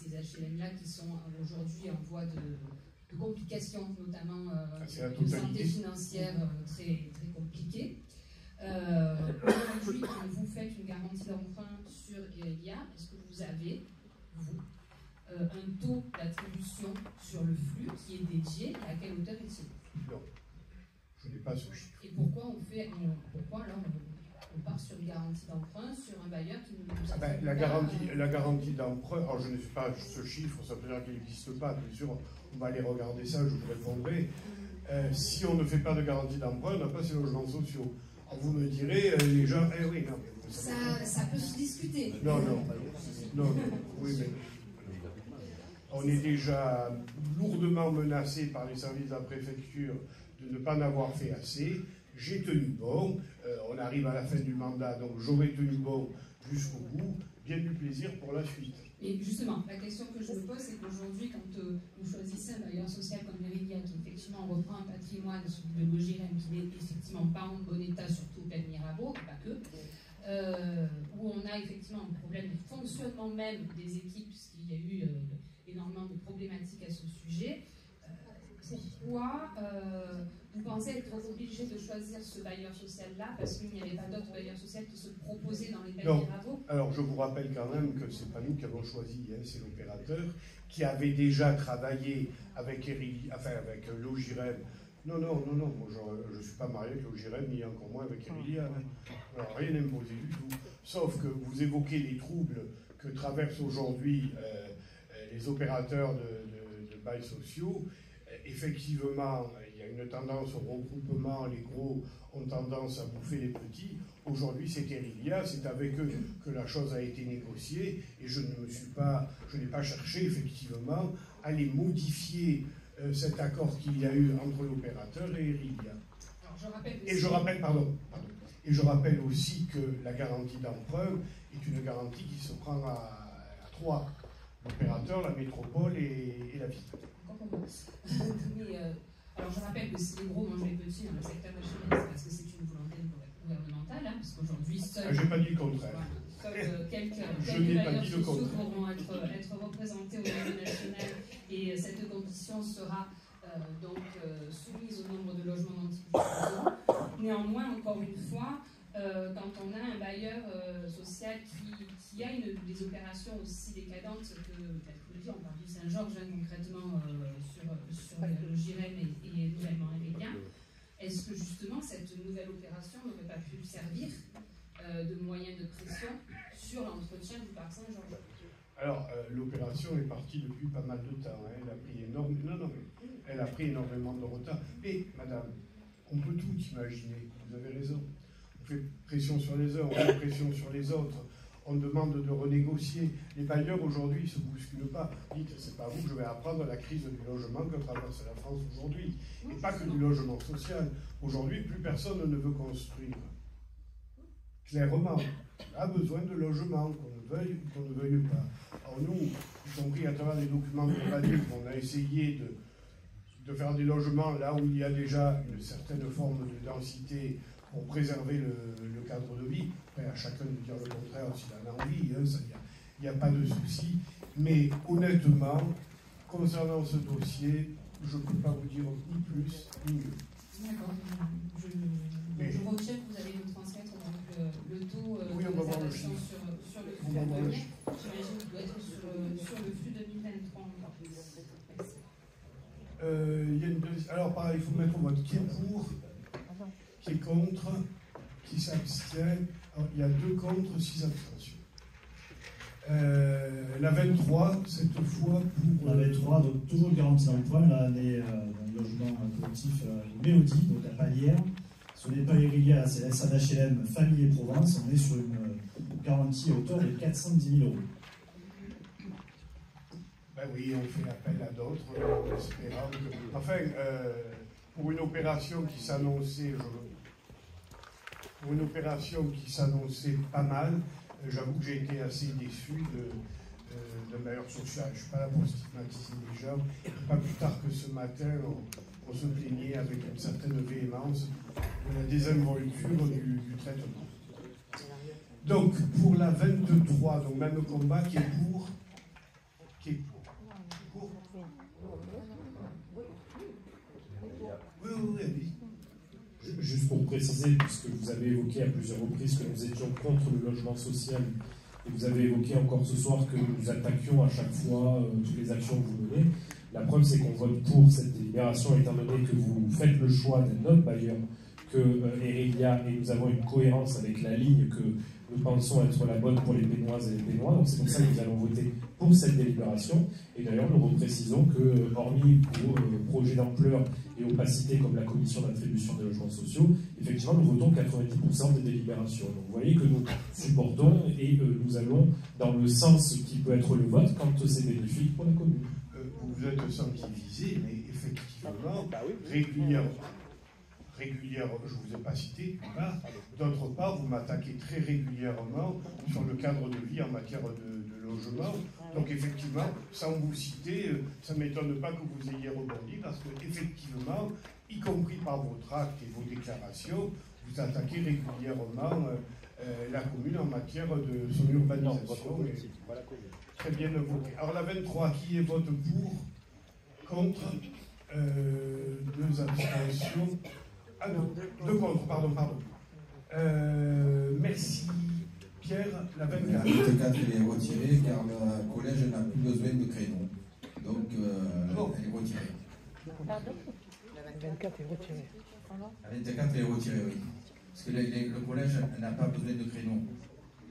HLM-là qui sont aujourd'hui en voie de complications, notamment de santé financière très, très compliquée. Aujourd'hui, quand vous faites une garantie d'emprunt sur Erelia, est-ce que vous avez, vous, un taux d'attribution sur le flux qui est dédié et à quelle hauteur il se trouve? Non, je n'ai pas ce chiffre. Et pourquoi alors on part sur une garantie d'emprunt sur un bailleur qui nous la garantie d'emprunt, alors je ne sais pas ce chiffre, ça veut dire qu'il n'existe pas, bien sûr, on va aller regarder ça, je vous répondrai. Si on ne fait pas de garantie d'emprunt, on n'a pas ces logements sociaux. Alors vous me direz, les gens, oui, non. Ça peut se discuter. Non, oui, mais On est déjà lourdement menacé par les services de la préfecture de ne pas en avoir fait assez. J'ai tenu bon. On arrive à la fin du mandat, donc j'aurai tenu bon jusqu'au bout. Bien du plaisir pour la suite. Et justement, la question que je me pose, c'est qu'aujourd'hui, quand vous choisissez un bailleur social comme Erilia, qui effectivement reprend un patrimoine, celui de Logirem, qui n'est effectivement pas en bon état, surtout au Pen Mirabeau, pas que, où on a effectivement un problème de fonctionnement même des équipes, puisqu'il y a eu énormément de problématiques à ce sujet. Pourquoi vous pensez être obligé de choisir ce bailleur social-là parce qu'il n'y avait pas d'autres bailleurs sociaux qui se proposaient dans les Pen Mirabeau? Alors je vous rappelle quand même que ce n'est pas nous qui avons choisi, hein, c'est l'opérateur qui avait déjà travaillé avec avec Logirem. Non, moi je ne suis pas marié avec Logirem, ni encore moins avec Erilia. Hein. Alors, rien n'est imposé du tout. Sauf que vous évoquez les troubles que traversent aujourd'hui les opérateurs de bails sociaux. Effectivement, il y a une tendance au regroupement, les gros ont tendance à bouffer les petits. Aujourd'hui, c'est Erilia, c'est avec eux que la chose a été négociée, et je n'ai pas cherché effectivement à les modifier cet accord qu'il y a eu entre l'opérateur et Erilia. Et je rappelle aussi que la garantie d'emprunt est une garantie qui se prend à trois: l'opérateur, la métropole et la ville. Alors je rappelle que si les gros mangent les petits dans le secteur HLM, c'est parce que c'est une volonté gouvernementale, hein, parce qu'aujourd'hui, j'ai pas dit le contraire. Quelques bailleurs sociaux pourront être représentés au niveau national, et cette condition sera donc soumise au nombre de logements dont il dispose. Néanmoins, encore une fois, quand on a un bailleur social qui a des opérations aussi décadentes que, on parle du Saint-Georges concrètement sur Logirem et nouvellement Erilia, est-ce que justement cette nouvelle opération n'aurait pas pu servir de moyen de pression sur l'entretien du parc Saint-Georges? Alors, l'opération est partie depuis pas mal de temps. Hein. Elle a pris énormément de retard. Mais, madame, on peut tout imaginer. Vous avez raison. On fait pression sur les uns, on fait pression sur les autres. On demande de renégocier. Les bailleurs aujourd'hui ne se bousculent pas. Dites, c'est pas vous que je vais apprendre la crise du logement que traverse la France aujourd'hui. Et pas que du logement social. Aujourd'hui, plus personne ne veut construire. Clairement, on a besoin de logements, qu'on ne veuille ou qu'on ne veuille pas. Alors nous, y compris à travers les documents d'urbanisme, on a essayé de faire des logements là où il y a déjà une certaine forme de densité pour préserver le cadre de vie. Après, à chacun de dire le contraire s'il en a envie, il n'y a pas de souci. Mais honnêtement, concernant ce dossier, je ne peux pas vous dire ni plus ni mieux. D'accord. Je retiens que vous allez nous transmettre le taux de réservation sur le flux à venir. J'imagine qu'il doit être sur le flux 2023 encore. Merci. Alors pareil, il faut mettre au vote qui est pour, qui est contre, qui s'abstient. Il y a 2 contre, 6 abstentions. La 23, cette fois pour... La 23, donc toujours garantie d'emploi. Là, on est dans le logement collectif Mélodie, donc à Palière. Ce n'est pas Erilia, c'est la SADHLM Famille et Provence. On est sur une garantie à hauteur de 410 000 €. Ben oui, on fait appel à d'autres, en espérant que... Enfin, pour une opération qui s'annonçait... Pour une opération qui s'annonçait pas mal, j'avoue que j'ai été assez déçu de bailleur social. Je ne suis pas là pour stigmatiser les gens. Pas plus tard que ce matin, on se plaignait avec une certaine véhémence de la désinvolture du traitement. Donc, pour la 23, donc même combat, qui est pour. Oui, allez-y. Juste pour préciser, puisque vous avez évoqué à plusieurs reprises que nous étions contre le logement social, et vous avez évoqué encore ce soir que nous attaquions à chaque fois toutes les actions que vous menez, la preuve c'est qu'on vote pour cette délibération étant donné que vous faites le choix d'un autre bailleur que Erilia, et nous avons une cohérence avec la ligne que nous pensons être la bonne pour les Pénoises et les Pénois. Donc c'est pour ça que nous allons voter pour cette délibération. Et d'ailleurs, nous reprécisons que, hormis pour projets d'ampleur et opacité comme la commission d'attribution des logements sociaux, effectivement, nous votons 90% des délibérations. Donc vous voyez que nous supportons et nous allons dans le sens qui peut être le vote quand c'est bénéfique pour la commune. Vous êtes sensibilisé, mais effectivement, régulièrement, je ne vous ai pas cité, d'une part. D'autre part, vous m'attaquez très régulièrement sur le cadre de vie en matière de logement. Donc effectivement, sans vous citer, ça ne m'étonne pas que vous ayez rebondi, parce qu'effectivement, y compris par votre acte et vos déclarations, vous attaquez régulièrement la commune en matière de son urbanisation. Très bien voté. Alors la 23, qui vote pour? Contre? 2 abstentions. Ah non, 2 contre, pardon. Merci. Pierre, la 24. La 24 est retirée car le collège n'a plus besoin de créneaux. Donc elle est retirée. Pardon? La 24 est retirée. La 24 est retirée, oui. Parce que le collège n'a pas besoin de créneaux.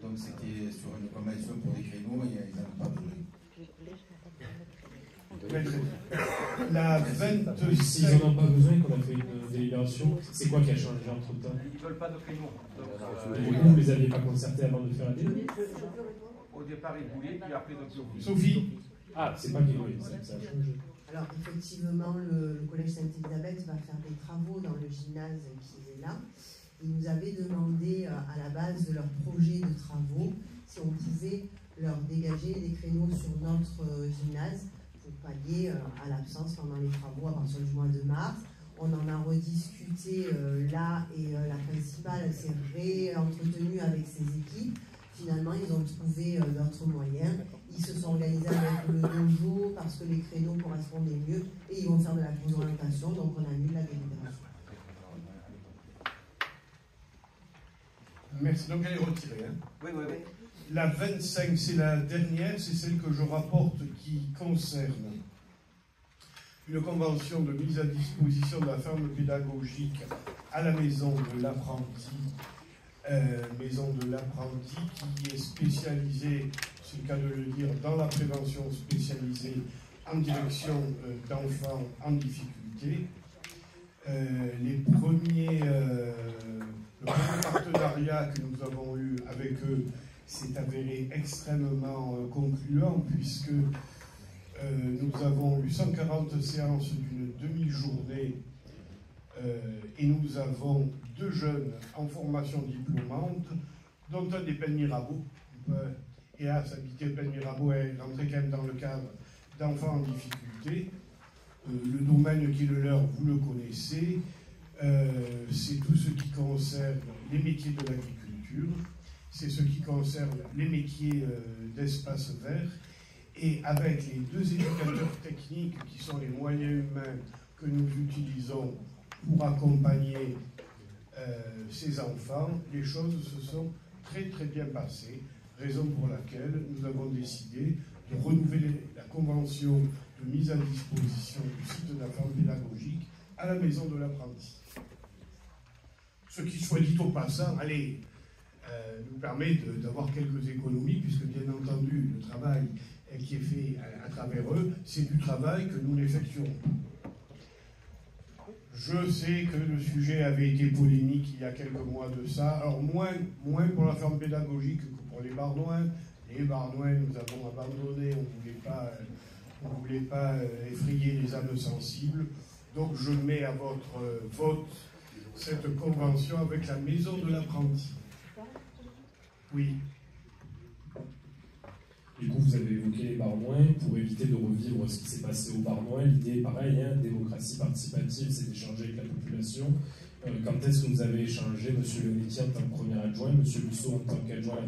Donc c'était sur une convention pour des créneaux et ils n'en ont pas besoin. La 26. S'ils n'en ont pas besoin, qu'on a fait une délibération, c'est quoi qui a changé entre temps? Ils ne veulent pas de créneaux. Vous ne les aviez pas concertés avant de faire la délibération? Au départ, ils voulaient, puis après, donc, Sophie. Ah, c'est pas qu'ils voulaient, ça a changé. Alors, effectivement, le collège Sainte-Élisabeth va faire des travaux dans le gymnase qui est là. Ils nous avaient demandé, à la base de leur projet de travaux, si on pouvait leur dégager des créneaux sur notre gymnase pour pallier à l'absence pendant les travaux à partir du mois de mars. On en a rediscuté là et la principale s'est réentretenue avec ses équipes. Finalement, ils ont trouvé d'autres moyens. Ils se sont organisés avec le dojo parce que les créneaux correspondaient mieux et ils vont faire de la orientation, donc on annule la délibération. Merci, donc elle est retirée. Hein. Oui. La 25, c'est la dernière, c'est celle que je rapporte qui concerne une convention de mise à disposition de la ferme pédagogique à la maison de l'apprenti, qui est spécialisée, c'est le cas de le dire, dans la prévention spécialisée en direction d'enfants en difficulté. Le premier partenariat que nous avons eu avec eux s'est avéré extrêmement concluant, puisque nous avons eu 140 séances d'une demi-journée et nous avons 2 jeunes en formation diplômante, dont un des Pen Mirabeau. Et à s'habiter Pen Mirabeau est rentré quand même dans le cadre d'enfants en difficulté. Le domaine qui est le leur, vous le connaissez, c'est tout ce qui concerne les métiers de l'agriculture, c'est ce qui concerne les métiers d'espace vert, et avec les 2 éducateurs techniques qui sont les moyens humains que nous utilisons pour accompagner ces enfants, les choses se sont très très bien passées, raison pour laquelle nous avons décidé de renouveler la convention de mise à disposition du site de la ferme pédagogique à la maison de l'apprenti. Ce qui, soit dit au passant, nous permet d'avoir quelques économies, puisque bien entendu, le travail qui est fait à travers eux, c'est du travail que nous n'effectuons pas. Je sais que le sujet avait été polémique il y a quelques mois de ça, alors moins pour la ferme pédagogique que pour les Barnoins. Les Barnoins, nous avons abandonné, on ne voulait pas effrayer les âmes sensibles. Donc je mets à votre vote cette convention avec la maison de l'apprenti. Oui. Du coup, vous avez évoqué les Barnoins. Pour éviter de revivre ce qui s'est passé aux Barnoins, l'idée est pareille, démocratie participative, c'est d'échanger avec la population. Quand est-ce que vous avez échangé, M. Leonetti en tant que premier adjoint, M. Lusso en tant qu'adjoint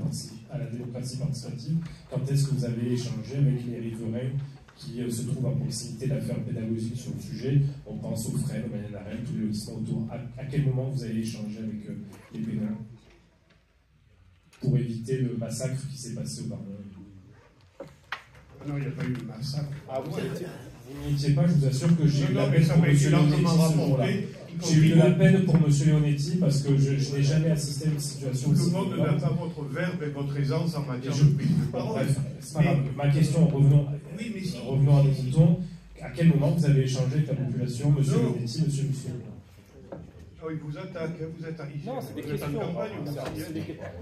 à la démocratie participative, quand est-ce que vous avez échangé avec les riverains qui se trouvent à proximité de la ferme pédagogique sur le sujet? On pense aux Frênes, au Manianarel, tous les lotissements autour. À quel moment vous avez échangé avec les Pénois pour éviter le massacre qui s'est passé au Barnois? Non, il n'y a pas eu de massacre. Ah, vous n'y étiez pas, je vous assure que j'ai eu la mais ça m'a été largement rapporté. Il J'ai eu de la peine pour M. Leonetti parce que je n'ai jamais assisté à une situation Tout aussi le monde n'a pas votre verbe et votre aisance en matière de prise de parole. Bref, c'est pas grave. Ma question, revenons à nos moutons. À quel moment vous avez échangé avec la population, M. Leonetti, M. Mussolini? Oh, il vous attaque, vous êtes ici. Non, c'est des Vous êtes en questions. campagne, vous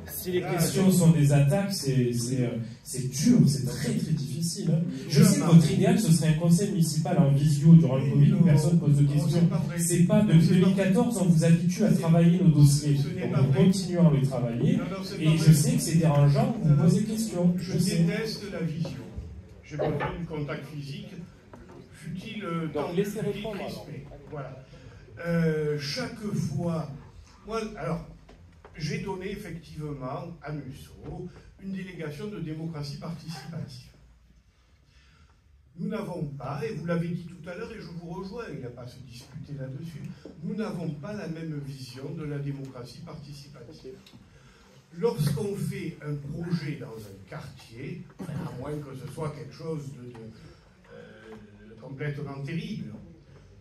Si les questions sont des attaques, c'est dur, c'est très très difficile. Hein. Je sais que votre idéal, ce serait un conseil municipal en visio durant le Covid où personne pose de questions. C'est pas depuis 2014, on vous habitue à travailler nos dossiers. Donc nous continuons à les travailler. Et je sais que c'est dérangeant, vous posez des questions. Je déteste la vision. J'ai besoin du contact physique, fut-il donc laissez répondre. Voilà. Chaque fois, moi, alors, j'ai donné effectivement à Musso une délégation de démocratie participative. Nous n'avons pas, et vous l'avez dit tout à l'heure, et je vous rejoins, il n'y a pas à se disputer là-dessus, nous n'avons pas la même vision de la démocratie participative. Lorsqu'on fait un projet dans un quartier, à moins que ce soit quelque chose de complètement terrible,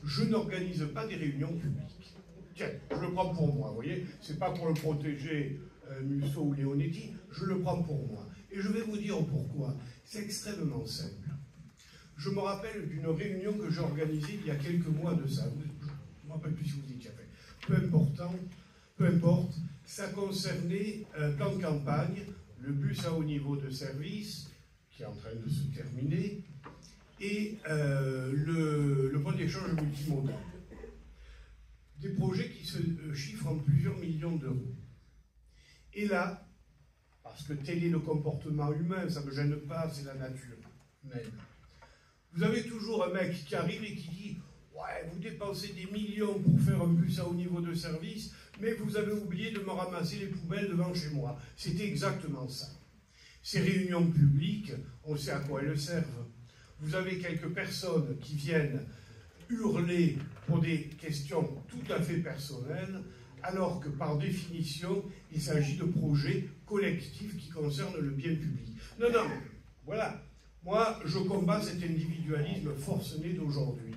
je n'organise pas des réunions publiques. Tiens, je le prends pour moi, vous voyez, c'est pas pour le protéger Musso ou Leonetti, je le prends pour moi. Et je vais vous dire pourquoi. C'est extrêmement simple. Je me rappelle d'une réunion que j'ai organisée il y a quelques mois de ça. Je ne me rappelle plus si vous étiez fait. Peu importe, ça concernait un plan de campagne, le bus à haut niveau de service, qui est en train de se terminer, et le point d'échange multimodal. Des projets qui se chiffrent en plusieurs millions d'euros. Et là, parce que tel est le comportement humain, ça ne me gêne pas, c'est la nature même. Vous avez toujours un mec qui arrive et qui dit « Ouais, vous dépensez des millions pour faire un bus à haut niveau de service, mais vous avez oublié de me ramasser les poubelles devant chez moi. » C'était exactement ça. Ces réunions publiques, on sait à quoi elles servent. Vous avez quelques personnes qui viennent hurler pour des questions tout à fait personnelles, alors que par définition, il s'agit de projets collectifs qui concernent le bien public. Non, voilà. Moi, je combats cet individualisme forcené d'aujourd'hui.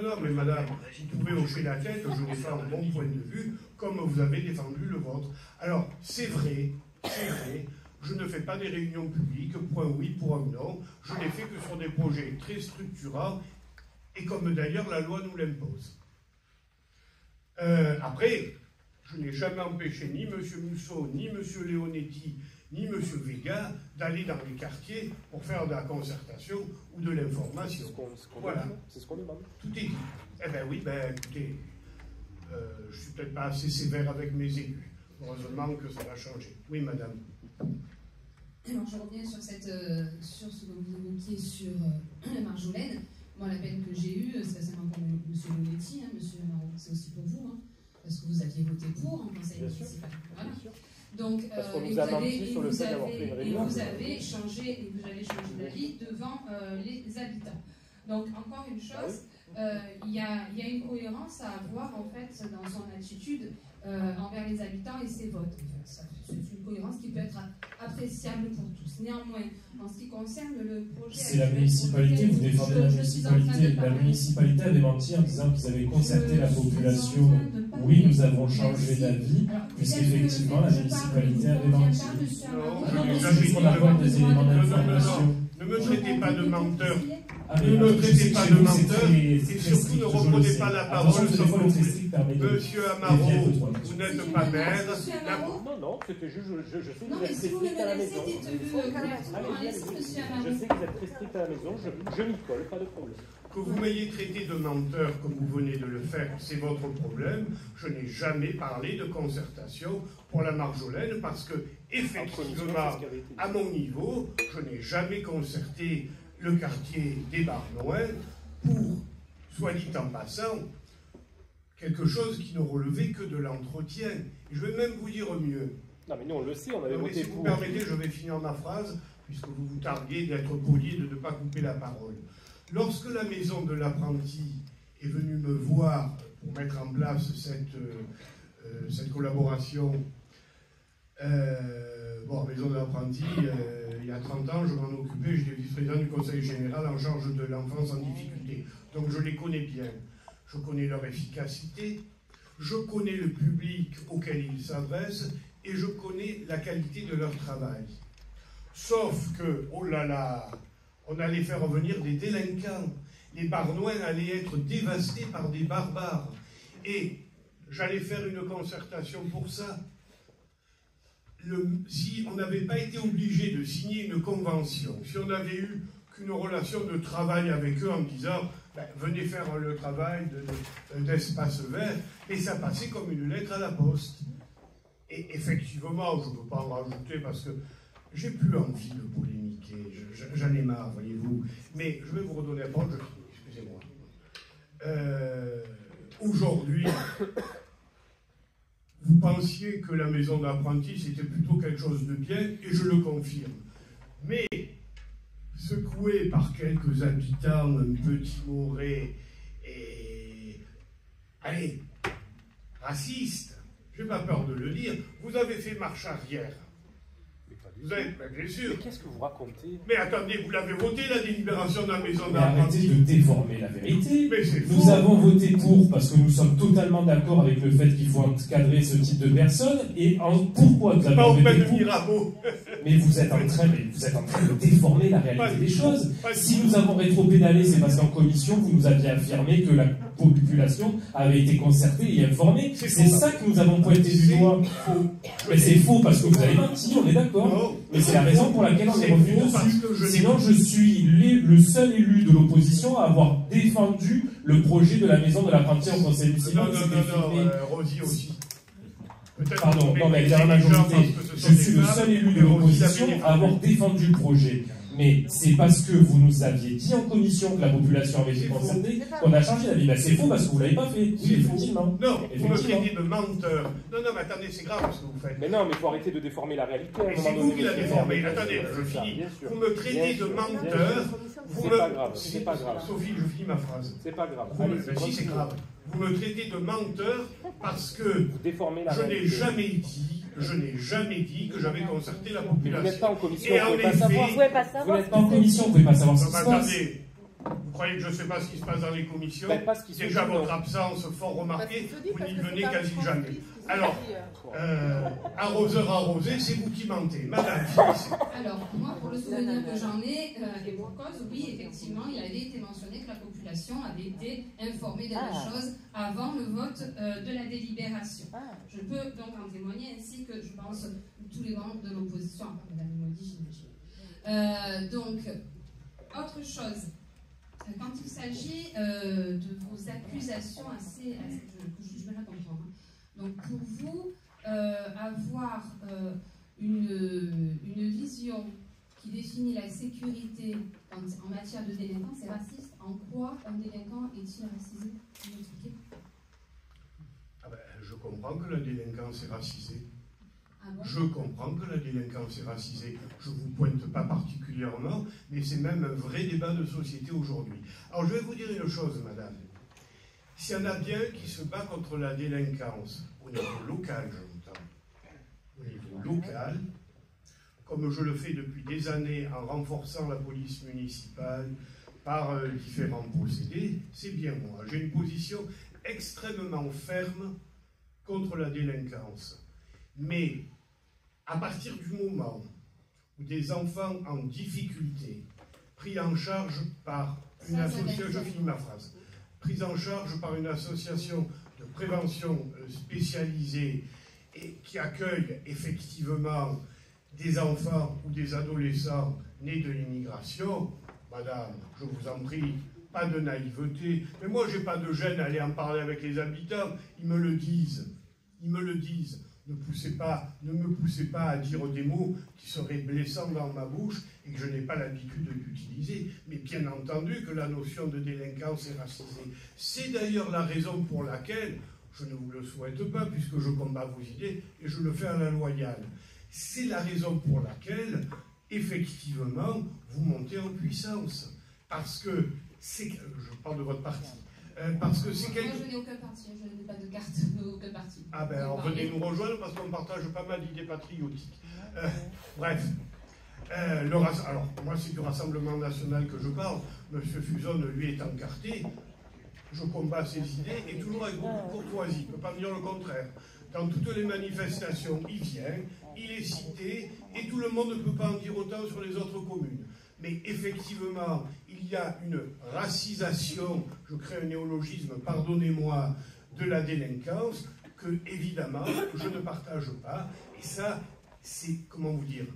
Non, mais madame, vous pouvez hocher la tête, je défends mon point de vue, comme vous avez défendu le vôtre. Alors, c'est vrai, je ne fais pas des réunions publiques, point oui, point non. Je n'ai fait que sur des projets très structurants, et comme d'ailleurs la loi nous l'impose. Après, je n'ai jamais empêché ni M. Musso, ni M. Leonetti, ni M. Vega d'aller dans les quartiers pour faire de la concertation ou de l'information. Voilà. C'est ce qu'on demande. Tout est dit. Eh bien oui, écoutez, je ne suis peut-être pas assez sévère avec mes élus. Heureusement que ça va changer. Oui, madame. Alors, je reviens sur ce que vous évoquiez sur la Marjolaine. Moi, la peine que j'ai eue, c'est récemment pour M. Leonetti, monsieur Amaro, c'est aussi pour vous, parce que vous aviez voté pour en conseil municipal. Voilà. Donc, parce qu'on nous a menti sur le fait d'avoir fait une réunion. Vous avez changé d'avis devant les habitants. Donc, encore une chose, il y a une cohérence à avoir en fait dans son attitude envers les habitants et ses votes. C'est une cohérence qui peut être appréciable pour tous. Néanmoins, en ce qui concerne le projet... C'est la municipalité, vous défendez la municipalité. La municipalité avait menti en disant qu'ils avaient concerté la population. Oui, nous avons changé d'avis, puisqu'effectivement la municipalité avait menti. Je suis qu'on apporte des éléments d'information. Ne me traitez pas de menteur. Ne me traitez pas de menteur et surtout ne reprenez pas la parole sur mon Monsieur Amaro, vous n'êtes pas maire. Non, c'était juste, je sais que vous êtes très strict à la maison. Je sais que vous êtes très strict à la maison, je m'y colle, pas de problème. Que vous m'ayez traité de menteur comme vous venez de le faire, c'est votre problème. Je n'ai jamais parlé de concertation pour la Marjolaine parce que, effectivement, à mon niveau, je n'ai jamais concerté le quartier des Barnoins pour, soit dit en passant, quelque chose qui ne relevait que de l'entretien. Je vais même vous dire mieux. Non, mais nous on le sait, on avait voté pour. Si vous permettez, je vais finir ma phrase, puisque vous vous targuez d'être poli et de ne pas couper la parole. Lorsque la maison de l'apprenti est venue me voir pour mettre en place cette collaboration, maison de l'apprenti, il y a 30 ans, je m'en occupais, j'étais vice-président du conseil général en charge de l'enfance en difficulté. Donc je les connais bien. Je connais leur efficacité, Je connais le public auquel ils s'adressent et je connais la qualité de leur travail. Sauf que, oh là là, on allait faire revenir des délinquants. Les Barnoins allaient être dévastés par des barbares. Et j'allais faire une concertation pour ça. Si on n'avait pas été obligé de signer une convention, si on n'avait eu qu'une relation de travail avec eux en disant ben, venez faire le travail d'espace vert, et ça passait comme une lettre à la poste. Et effectivement, je ne peux pas en rajouter parce que j'ai plus envie de polémiquer, j'en ai marre, voyez-vous. Mais je vais vous redonner la parole, excusez-moi. Aujourd'hui, vous pensiez que la maison d'apprenti c'était plutôt quelque chose de bien, et je le confirme. Mais secoué par quelques habitants un peu timorés et, allez, racistes, j'ai pas peur de le dire, vous avez fait marche arrière. Vous avez, bien sûr. Mais qu'est-ce que vous racontez? Mais attendez, vous l'avez voté, la délibération de la maison Mais d'apprenti. arrêtez de déformer la vérité. Mais c'est nous faux. avons voté pour parce que nous sommes totalement d'accord avec le fait qu'il faut encadrer ce type de personnes. Et pourquoi vous avez voté pour? Mais vous êtes en train de déformer la réalité des choses. Si nous avons rétropédalé, c'est parce qu'en commission, vous nous aviez affirmé que la population avait été concertée et informée. C'est ça que nous avons pointé du doigt. Mais c'est faux parce que vous avez menti, on est d'accord. Mais c'est la raison pour laquelle on est revenu dessus. Sinon, je suis le seul élu de l'opposition à avoir défendu le projet de la maison de l'apprenti en conseil municipal. Non, Rosie aussi. Pardon, non, mais la majorité. Je suis le seul élu de l'opposition à avoir défendu le projet. Mais c'est parce que vous nous aviez dit en commission que la population avait été concernée qu'on a changé d'avis. Ben, c'est faux parce que vous ne l'avez pas fait. Oui, effectivement. Non, vous me traitez de menteur. Non, mais attendez, c'est grave ce que vous faites. Mais non, mais il faut arrêter de déformer la réalité. C'est vous qui la déformez. Attendez, je finis. Vous me traitez de menteur. C'est pas grave, c'est pas grave. Sophie, je finis ma phrase. C'est pas grave. Si, c'est grave. Vous me traitez de menteur parce que je n'ai jamais dit que j'avais concerté la population. Mais vous n'êtes pas en commission, et vous ne pouvez pas savoir. Vous n'êtes pas en commission, vous ne pouvez pas savoir ce qui se passe. Attendez, vous croyez que je ne sais pas ce qui se passe dans les commissions? Déjà, votre absence fort remarquée, vous n'y venez quasi jamais. Alors, arroseur arrosé, c'est vous qui mentez. Madame, finissez. Alors, moi, pour le souvenir que j'en ai, et pour cause, oui, effectivement, il avait été mentionné que la population avait été informée de la chose avant le vote de la délibération. Je peux donc en témoigner, ainsi que, je pense, tous les membres de l'opposition, à part Mme Maudit, j'imagine. Donc, autre chose, quand il s'agit de vos accusations je vais la comprendre. Donc, pour vous, avoir une vision qui définit la sécurité en matière de délinquance, c'est raciste. En quoi un délinquant est-il racisé? Vous m'expliquez? Je comprends que la délinquance est racisée. Ah bon? Je comprends que la délinquance est racisée. Je ne vous pointe pas particulièrement, mais c'est même un vrai débat de société aujourd'hui. Alors, je vais vous dire une chose, madame. S'il y en a bien qui se bat contre la délinquance, au niveau local, j'entends, au niveau local, comme je le fais depuis des années en renforçant la police municipale par différents procédés, c'est bien moi. J'ai une position extrêmement ferme contre la délinquance. Mais à partir du moment où des enfants en difficulté, pris en charge par une association, je finis ma phrase, pris en charge par une association de prévention spécialisée et qui accueille effectivement des enfants ou des adolescents nés de l'immigration, madame, je vous en prie, pas de naïveté. Mais moi, j'ai pas de gêne à aller en parler avec les habitants. Ils me le disent. Ils me le disent. Ne me poussez pas à dire des mots qui seraient blessants dans ma bouche et que je n'ai pas l'habitude d'utiliser. Mais bien entendu que la notion de délinquance est racisée. C'est d'ailleurs la raison pour laquelle, je ne vous le souhaite pas puisque je combats vos idées et je le fais à la loyale, c'est la raison pour laquelle, effectivement, vous montez en puissance. Parce que, je parle de votre parti, parce que c'est quelque... Moi, je n'ai aucun parti, je n'ai pas de carte aucun parti. Ah ben, alors venez nous rejoindre parce qu'on partage pas mal d'idées patriotiques. Bref. Alors, moi, c'est du Rassemblement National que je parle. M. Fuzon, lui, est encarté. je combats ses idées, et toujours avec beaucoup de courtoisie, je ne peux pas me dire le contraire. Dans toutes les manifestations, il vient, il est cité, et tout le monde ne peut pas en dire autant sur les autres communes. Mais effectivement, il y a une racisation, je crée un néologisme, pardonnez-moi, de la délinquance, que, évidemment, je ne partage pas. Et ça, c'est, comment vous dire,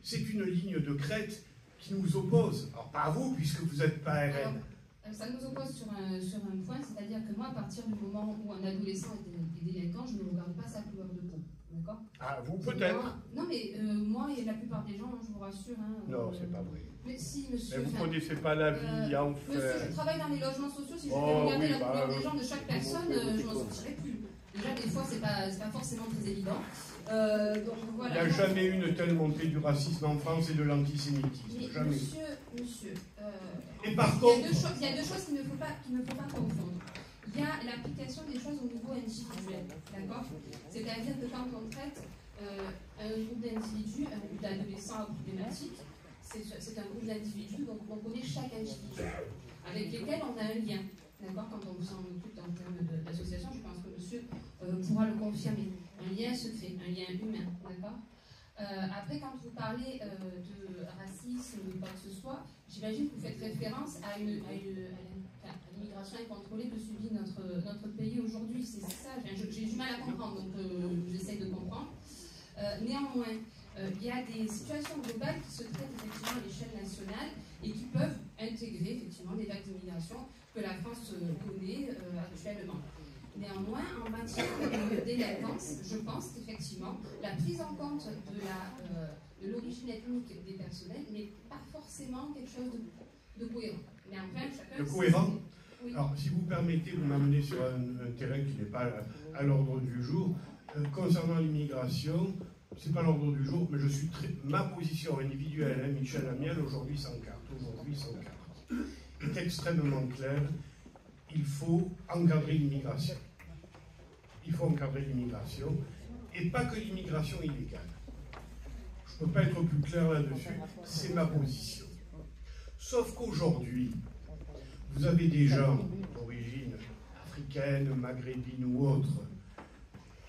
c'est une ligne de crête qui nous oppose. Alors, pas à vous, puisque vous n'êtes pas RN. Alors, ça nous oppose sur un point, c'est-à-dire que moi, à partir du moment où un adolescent est délinquant, je ne regarde pas sa couleur de peau. D'accord ? Ah, vous peut-être. Non, mais moi et la plupart des gens, je vous rassure. Non, c'est pas vrai. Mais si, monsieur. Mais vous ne connaissez pas la vie, enfin. Monsieur, je travaille dans les logements sociaux. Si je devais regarder la couleur des gens de chaque personne, je m'en sortirais plus. Déjà, des fois, c'est pas forcément très évident. Donc, voilà. Il n'y a jamais eu une telle montée du racisme en France et de l'antisémitisme. Mais jamais. Monsieur, et par contre, il y a deux choses qu'il ne faut pas confondre. Il y a l'application des choses au niveau individuel, d'accord ? C'est-à-dire que quand on traite un groupe d'individus, un groupe d'adolescents problématiques, c'est un groupe d'individus, donc on connaît chaque individu, avec lesquels on a un lien, d'accord ? Quand on s'en occupe en termes d'association, je pense que monsieur pourra le confirmer. Un lien secret, un lien humain, d'accord ? Après, quand vous parlez de racisme ou quoi que ce soit, j'imagine que vous faites référence à l'immigration incontrôlée que subit notre pays aujourd'hui. C'est ça, j'ai du mal à comprendre, donc j'essaie de comprendre. Néanmoins, il y a des situations globales qui se traitent effectivement à l'échelle nationale et qui peuvent intégrer effectivement des vagues d'immigration que la France connaît actuellement. Néanmoins, en matière de délinquance, je pense qu'effectivement, la prise en compte de l'origine ethnique des personnels n'est pas forcément quelque chose de cohérent. Mais enfin, chacun... De cohérent ? Oui. Alors, si vous permettez, vous m'amenez sur un terrain qui n'est pas à l'ordre du jour. Concernant l'immigration, ce n'est pas l'ordre du jour, mais ma position individuelle, Michel Amiel, aujourd'hui sans carte, est extrêmement claire. Il faut encadrer l'immigration. Il faut encadrer l'immigration, et pas que l'immigration illégale. Je ne peux pas être plus clair là-dessus, c'est ma position. Sauf qu'aujourd'hui, vous avez des gens d'origine africaine, maghrébine ou autre,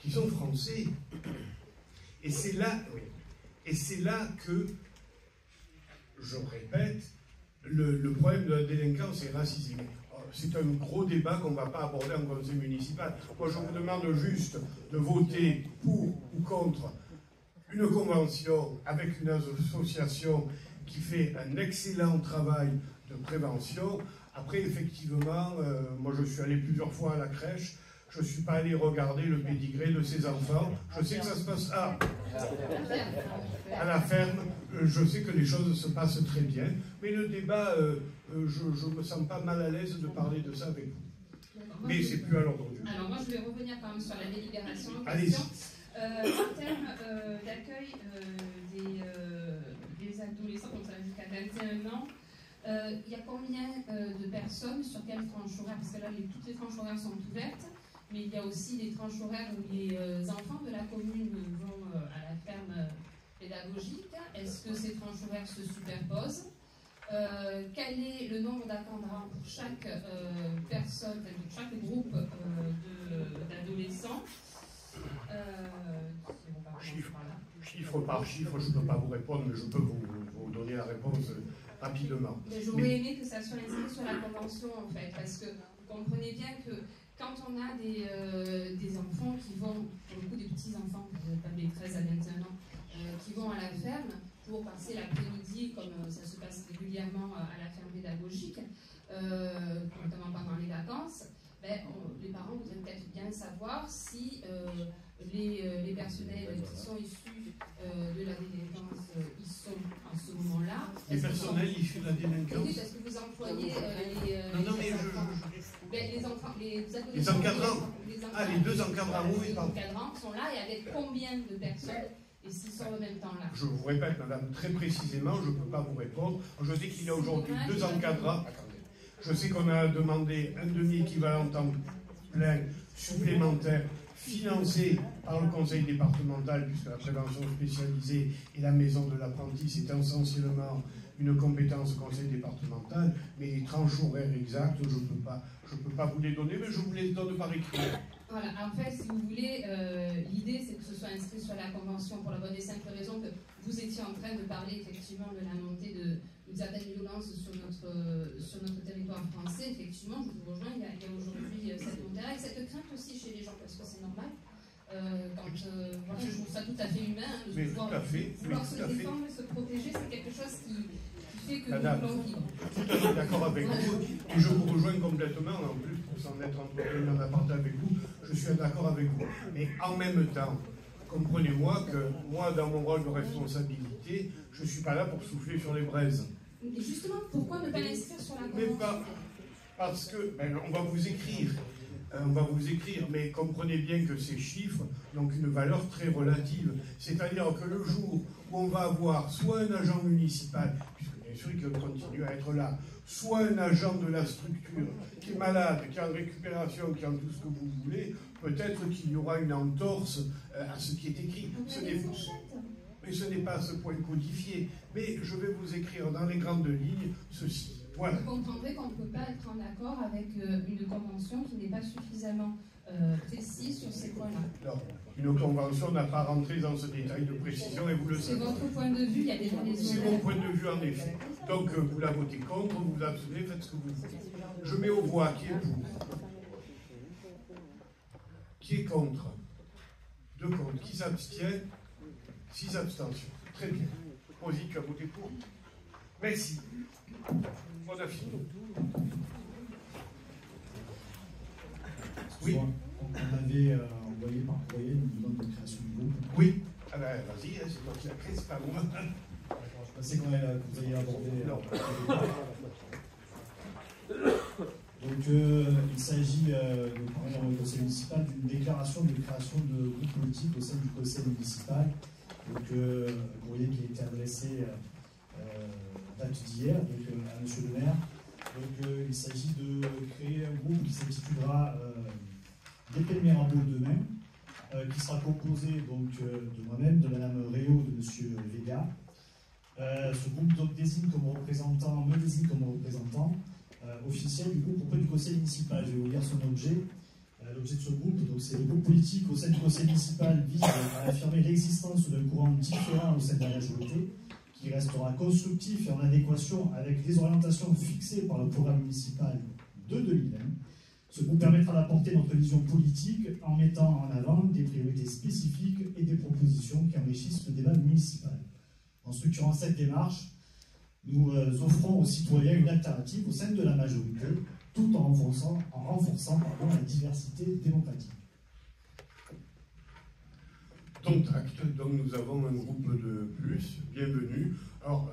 qui sont français. Et c'est là que, je répète, le problème de la délinquance est racisme. C'est un gros débat qu'on ne va pas aborder en conseil municipal. Moi, je vous demande juste de voter pour ou contre une convention avec une association qui fait un excellent travail de prévention. Après, effectivement, moi, je suis allé plusieurs fois à la crèche. Je ne suis pas allé regarder le pédigré de ses enfants. Je sais que ça se passe à la ferme. Je sais que les choses se passent très bien. Mais le débat, je ne me sens pas mal à l'aise de parler de ça avec vous. Mais c'est plus à l'ordre du jour. Alors moi, je vais revenir quand même sur la délibération en question. En termes d'accueil des adolescents, donc ça va jusqu'à 21 ans, il y a combien de personnes sur quelles tranches horaires? Parce que là, toutes les tranches horaires sont ouvertes. Mais il y a aussi des tranches horaires où les enfants de la commune vont à la ferme pédagogique. Est-ce que ces tranches horaires se superposent? Quel est le nombre d'accadrans pour chaque personne, pour chaque groupe d'adolescents? Chiffre par chiffre, je ne peux pas vous répondre, mais je peux vous donner la réponse rapidement. J'aurais aimé que ça soit inscrit sur la convention, en fait, parce que vous comprenez bien que quand on a des enfants qui vont, pour le coup des petits-enfants, pas des 13 à 21 ans, qui vont à la ferme pour passer l'après-midi, comme ça se passe régulièrement à la ferme pédagogique, notamment pendant les vacances, les parents voudraient peut-être bien savoir si les personnels qui sont issus de la délinquance y sont en ce moment-là. Les personnels issus de la délinquance? Oui, parce que vous employez les encadrants. Les deux encadrants, oui, pardon. Les encadrants sont là et avec combien de personnes et s'ils sont en même temps là? Je vous répète, madame, très précisément, je ne peux pas vous répondre. Je sais qu'il y a aujourd'hui 2 encadrants. Attendez. Je sais qu'on a demandé un demi-équivalent temps plein supplémentaire financé par le conseil départemental, puisque la prévention spécialisée et la maison de l'apprenti, c'est essentiellement une compétence au conseil départemental, mais les tranches horaires exactes, je ne peux pas vous les donner, mais je vous les donne par écrit. Voilà, en fait, si vous voulez, l'idée c'est que ce soit inscrit sur la convention pour la bonne et simple raison que vous étiez en train de parler effectivement de la montée d'une certaine violence sur notre territoire français. Effectivement, je vous rejoins, il y a aujourd'hui cette montée-là et cette crainte aussi chez les gens, parce que c'est normal. Voilà, je trouve ça tout à fait humain, de vouloir se défendre et se protéger, c'est quelque chose qui fait que Madame, nous voulons vivre. Tout à fait d'accord avec vous, et je vous rejoins complètement, en plus, pour s'en être entretenu en aparté avec vous, je suis d'accord avec vous. Mais en même temps, comprenez-moi que moi, dans mon rôle de responsabilité, je ne suis pas là pour souffler sur les braises. Et justement, pourquoi ne pas l'inscrire sur la convention? Mais pas, parce que, on va vous écrire. Mais comprenez bien que ces chiffres n'ont qu'une valeur très relative. C'est-à-dire que le jour où on va avoir soit un agent municipal, puisque bien sûr il continue à être là, soit un agent de la structure qui est malade, qui est en récupération, qui est en tout ce que vous voulez, peut-être qu'il y aura une entorse à ce qui est écrit. Mais ce n'est pas à ce point codifié. Mais je vais vous écrire dans les grandes lignes ceci. Voilà. Vous comprendrez qu'on ne peut pas être en accord avec une convention qui n'est pas suffisamment précise sur ces points-là. Non, une convention n'a pas rentré dans ce détail de précision et vous le savez. C'est votre point de vue, il y a déjà des C'est mon point de vue en effet. Donc vous la votez contre, vous vous abstenez, faites ce que vous voulez. Je mets aux voix qui est pour. Qui est contre? 2 contre. Qui s'abstient? 6 abstentions. Très bien. Rosie, tu as voté pour. Merci. On a fini. Oui. On avait envoyé par courrier une demande de création du groupe. Oui. Ah ben vas-y, c'est toi qui l'as créé, c'est pas moi. Je pensais que vous alliez aborder. Donc il s'agit, de parler dans le conseil municipal, d'une déclaration de création de groupe politique au sein du conseil municipal. Donc un courrier qui a été adressé date d'hier à M. le maire. Donc il s'agit de créer un groupe qui s'intitulera L'épée de Mirabeau demain, qui sera composé donc de moi-même, de Mme Réau, de M. Vega. Ce groupe donc, me désigne comme représentant officiel du groupe auprès du conseil municipal. Je vais vous lire son objet. L'objet de ce groupe, donc c'est le groupe politique au sein du conseil municipal vise à affirmer l'existence d'un courant différent au sein de la majorité, qui restera constructif et en adéquation avec les orientations fixées par le programme municipal de 2020. Ce groupe permettra d'apporter notre vision politique en mettant en avant des priorités spécifiques et des propositions qui enrichissent le débat municipal. En structurant cette démarche, nous offrons aux citoyens une alternative au sein de la majorité, tout en renforçant la diversité démocratique. Donc nous avons un groupe de plus, bienvenue. Alors,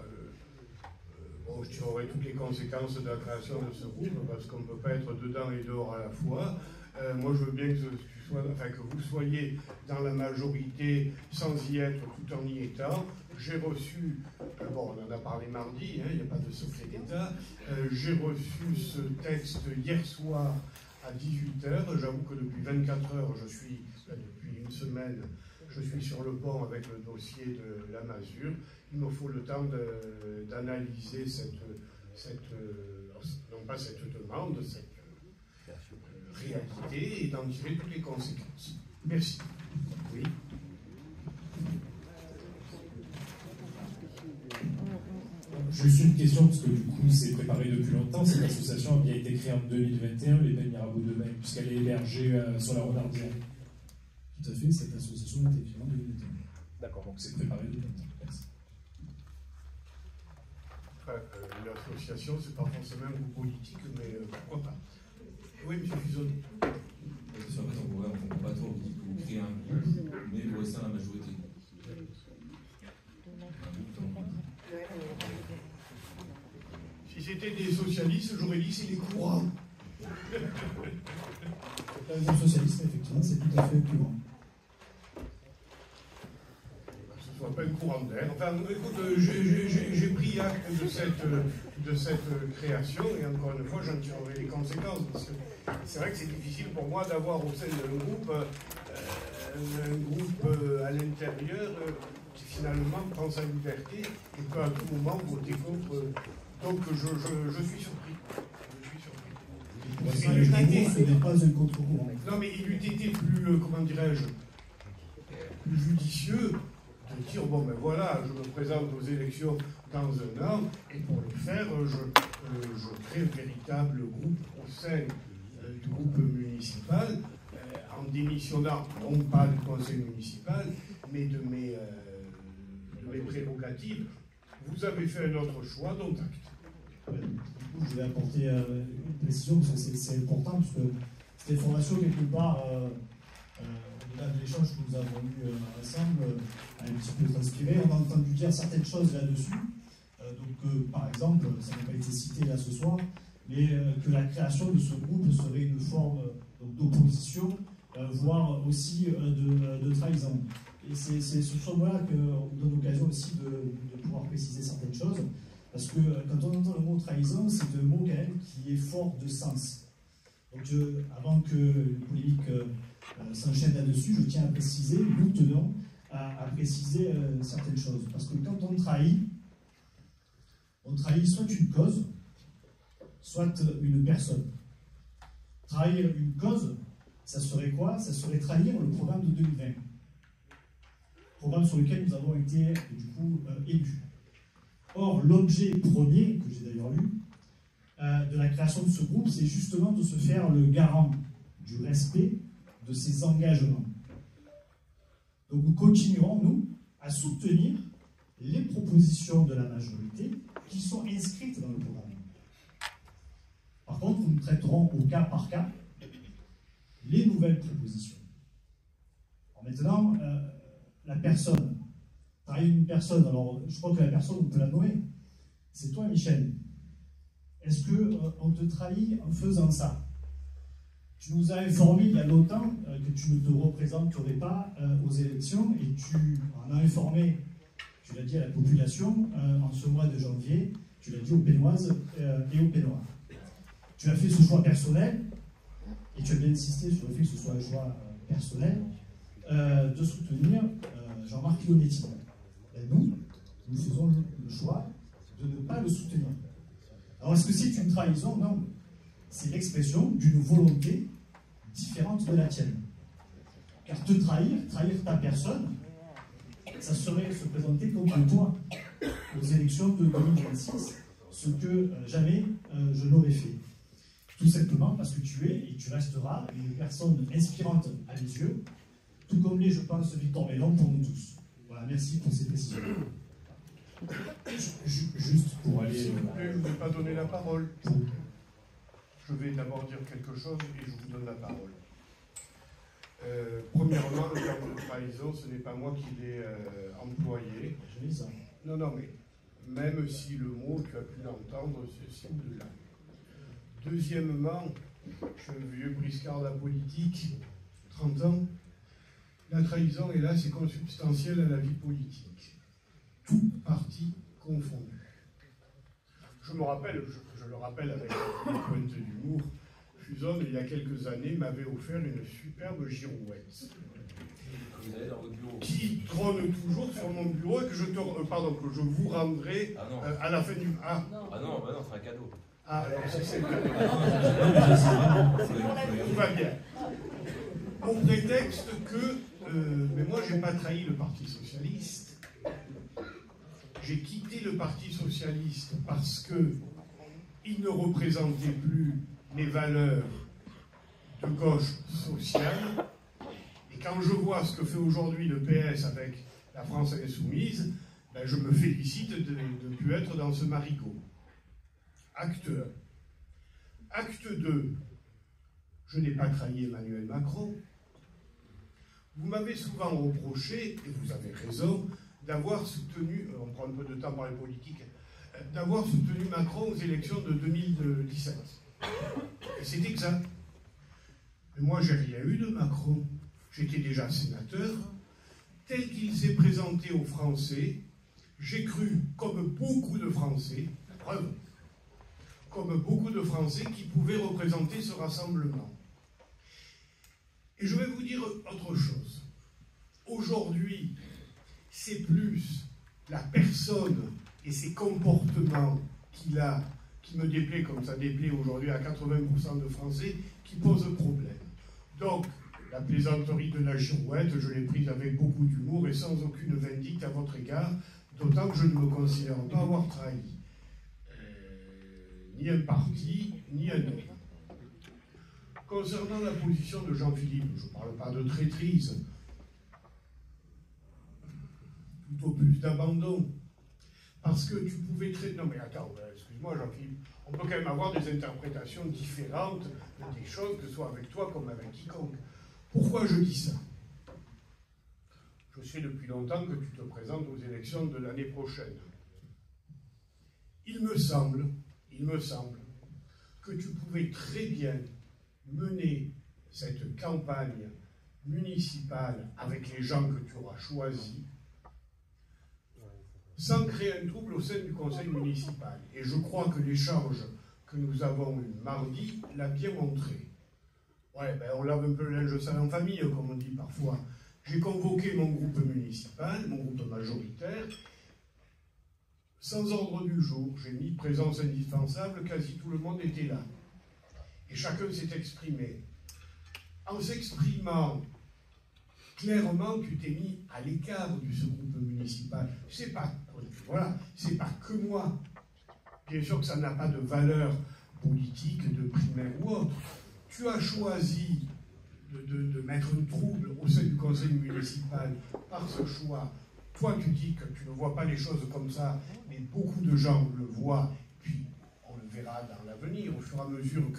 je tirerai toutes les conséquences de la création de ce groupe, parce qu'on ne peut pas être dedans et dehors à la fois. Moi, je veux bien que vous soyez dans la majorité sans y être tout en y étant. J'ai reçu, on en a parlé mardi, il n'y a pas de secret d'État, j'ai reçu ce texte hier soir à 18h. J'avoue que depuis 24 heures, depuis une semaine, je suis sur le pont avec le dossier de la masure. Il me faut le temps d'analyser non pas cette demande, cette réalité et d'en tirer toutes les conséquences. Merci. Oui. Juste une question, parce que du coup, c'est préparé depuis longtemps. Cette association a bien été créée en 2021, l'épée de Mirabeau demain, puisqu'elle est hébergée sur la Renardière. Tout à fait, cette association a été créée en 2021. D'accord, donc c'est préparé depuis longtemps. Merci. Une association, c'est pas forcément un groupe politique, mais pourquoi pas. Oui, M. Fuson. Sur la temporaire, on ne comprend pas trop. On dit que vous créez un groupe, mais vous restez à la majorité. Si c'était des socialistes, j'aurais dit c'est les courants. Le socialisme, effectivement, c'est tout à fait courant. Que ce soit pas un courant courant d'air. Enfin, écoute, j'ai pris acte de cette création et encore une fois, j'en tirerai les conséquences. Parce que c'est vrai que c'est difficile pour moi d'avoir au sein d'un groupe un groupe à l'intérieur qui finalement prend sa liberté et peut à tout moment voter contre. Donc je suis surpris. Ce n'est pas un contre-courant. Non, mais il eût été plus, comment dirais-je, plus judicieux de dire bon ben voilà, je me présente aux élections dans un an et pour le faire, je crée un véritable groupe au sein du groupe municipal en démissionnant non pas du conseil municipal mais de mes prérogatives. Vous avez fait un autre choix, donc acte. Je vais apporter une précision parce que c'est important, parce que cette information, quelque part, au-delà de l'échange que nous avons eu ensemble, a un petit peu transpiré. On a entendu dire certaines choses là-dessus. Par exemple, ça n'a pas été cité là ce soir, mais que la création de ce groupe serait une forme d'opposition, voire aussi de trahison. Et c'est ce moment-là qu'on nous donne l'occasion aussi de pouvoir préciser certaines choses. Parce que quand on entend le mot trahison, c'est un mot quand même qui est fort de sens. Donc avant que le polémique s'enchaîne là-dessus, je tiens à préciser, nous tenons à préciser certaines choses. Parce que quand on trahit soit une cause, soit une personne. Trahir une cause, ça serait quoi? Ça serait trahir le programme de 2020. Programme sur lequel nous avons été du coup élus. Or, l'objet premier, que j'ai d'ailleurs lu, de la création de ce groupe, c'est justement de se faire le garant du respect de ses engagements. Donc nous continuerons, nous, à soutenir les propositions de la majorité qui sont inscrites dans le programme. Par contre, nous traiterons au cas par cas les nouvelles propositions. Alors maintenant, la personne, trahir une personne, alors je crois que la personne, on peut la nommer. C'est toi, Michel. Est-ce qu'on te trahit en faisant ça? Tu nous as informé il y a longtemps que tu ne te représenterais pas aux élections et tu en as informé, tu l'as dit à la population, en ce mois de janvier, tu l'as dit aux Pénoises et aux Pénois. Tu as fait ce choix personnel, et tu as bien insisté sur le fait que ce soit un choix personnel, de soutenir Jean-Marc Leonetti. Et nous faisons le choix de ne pas le soutenir. Alors est-ce que c'est une trahison? Non. C'est l'expression d'une volonté différente de la tienne. Car te trahir ta personne, ça serait se présenter contre toi aux élections de 2026, ce que jamais je n'aurais fait. Tout simplement parce que tu es et tu resteras une personne inspirante à mes yeux, tout comme l'est, je pense, Victor Mellon pour nous tous. Voilà, merci pour ces précisions. Juste pour aller... S'il vous plaît, je ne vous ai pas donné la parole. Je vais d'abord dire quelque chose et je vous donne la parole. Premièrement, le terme de trahison, ce n'est pas moi qui l'ai employé. Je dis ça. Non, mais même si le mot, tu as pu l'entendre, ceci ou là. Deuxièmement, je suis un vieux briscard de la politique, 30 ans. La trahison, et là, c'est consubstantiel à la vie politique. Tout parti confondu. Je me rappelle, je le rappelle avec une pointe d'humour, Fuson, il y a quelques années, m'avait offert une superbe girouette qui trône toujours sur mon bureau et que je vous rendrai à la fin du... non, c'est un cadeau. Alors c'est le cadeau. Tout va bien. Au prétexte que... mais moi, je n'ai pas trahi le Parti Socialiste. J'ai quitté le Parti Socialiste parce qu'il ne représentait plus les valeurs de gauche sociale. Et quand je vois ce que fait aujourd'hui le PS avec la France Insoumise, ben je me félicite de ne plus être dans ce marigot. Acte 1. Acte 2. Je n'ai pas trahi Emmanuel Macron. Vous m'avez souvent reproché, et vous avez raison, d'avoir soutenu, on prend un peu de temps par les politiques, d'avoir soutenu Macron aux élections de 2017. Et c'est exact. Mais moi, j'ai rien eu de Macron. J'étais déjà sénateur, tel qu'il s'est présenté aux Français, j'ai cru, comme beaucoup de Français, la preuve, comme beaucoup de Français qui pouvaient représenter ce rassemblement. Et je vais vous dire autre chose. Aujourd'hui, c'est plus la personne et ses comportements qu'il a, qui me déplaît comme ça déplaît aujourd'hui à 80% de Français, qui posent problème. Donc, la plaisanterie de la girouette, je l'ai prise avec beaucoup d'humour et sans aucune vindicte à votre égard, d'autant que je ne me considère pas avoir trahi ni un parti, ni un autre. Concernant la position de Jean-Philippe, je ne parle pas de traîtrise, plutôt plus d'abandon. Parce que tu pouvais traiter... Non mais attends, excuse-moi Jean-Philippe, on peut quand même avoir des interprétations différentes des choses, que ce soit avec toi comme avec quiconque. Pourquoi je dis ça? Je sais depuis longtemps que tu te présentes aux élections de l'année prochaine. Il me semble que tu pouvais très bien mener cette campagne municipale avec les gens que tu auras choisis, sans créer un trouble au sein du conseil municipal. Et je crois que l'échange que nous avons eu mardi l'a bien montré. Ouais, ben on lave un peu le linge sale en famille, comme on dit parfois. J'ai convoqué mon groupe municipal, mon groupe majoritaire. Sans ordre du jour, j'ai mis présence indispensable, quasi tout le monde était là. Et chacun s'est exprimé. En s'exprimant clairement, tu t'es mis à l'écart de ce groupe municipal. C'est pas, voilà, c'est pas que moi. Bien sûr que ça n'a pas de valeur politique, de primaire ou autre. Tu as choisi de mettre un trouble au sein du conseil municipal par ce choix. Toi, tu dis que tu ne vois pas les choses comme ça, mais beaucoup de gens le voient, puis on le verra dans l'avenir, au fur et à mesure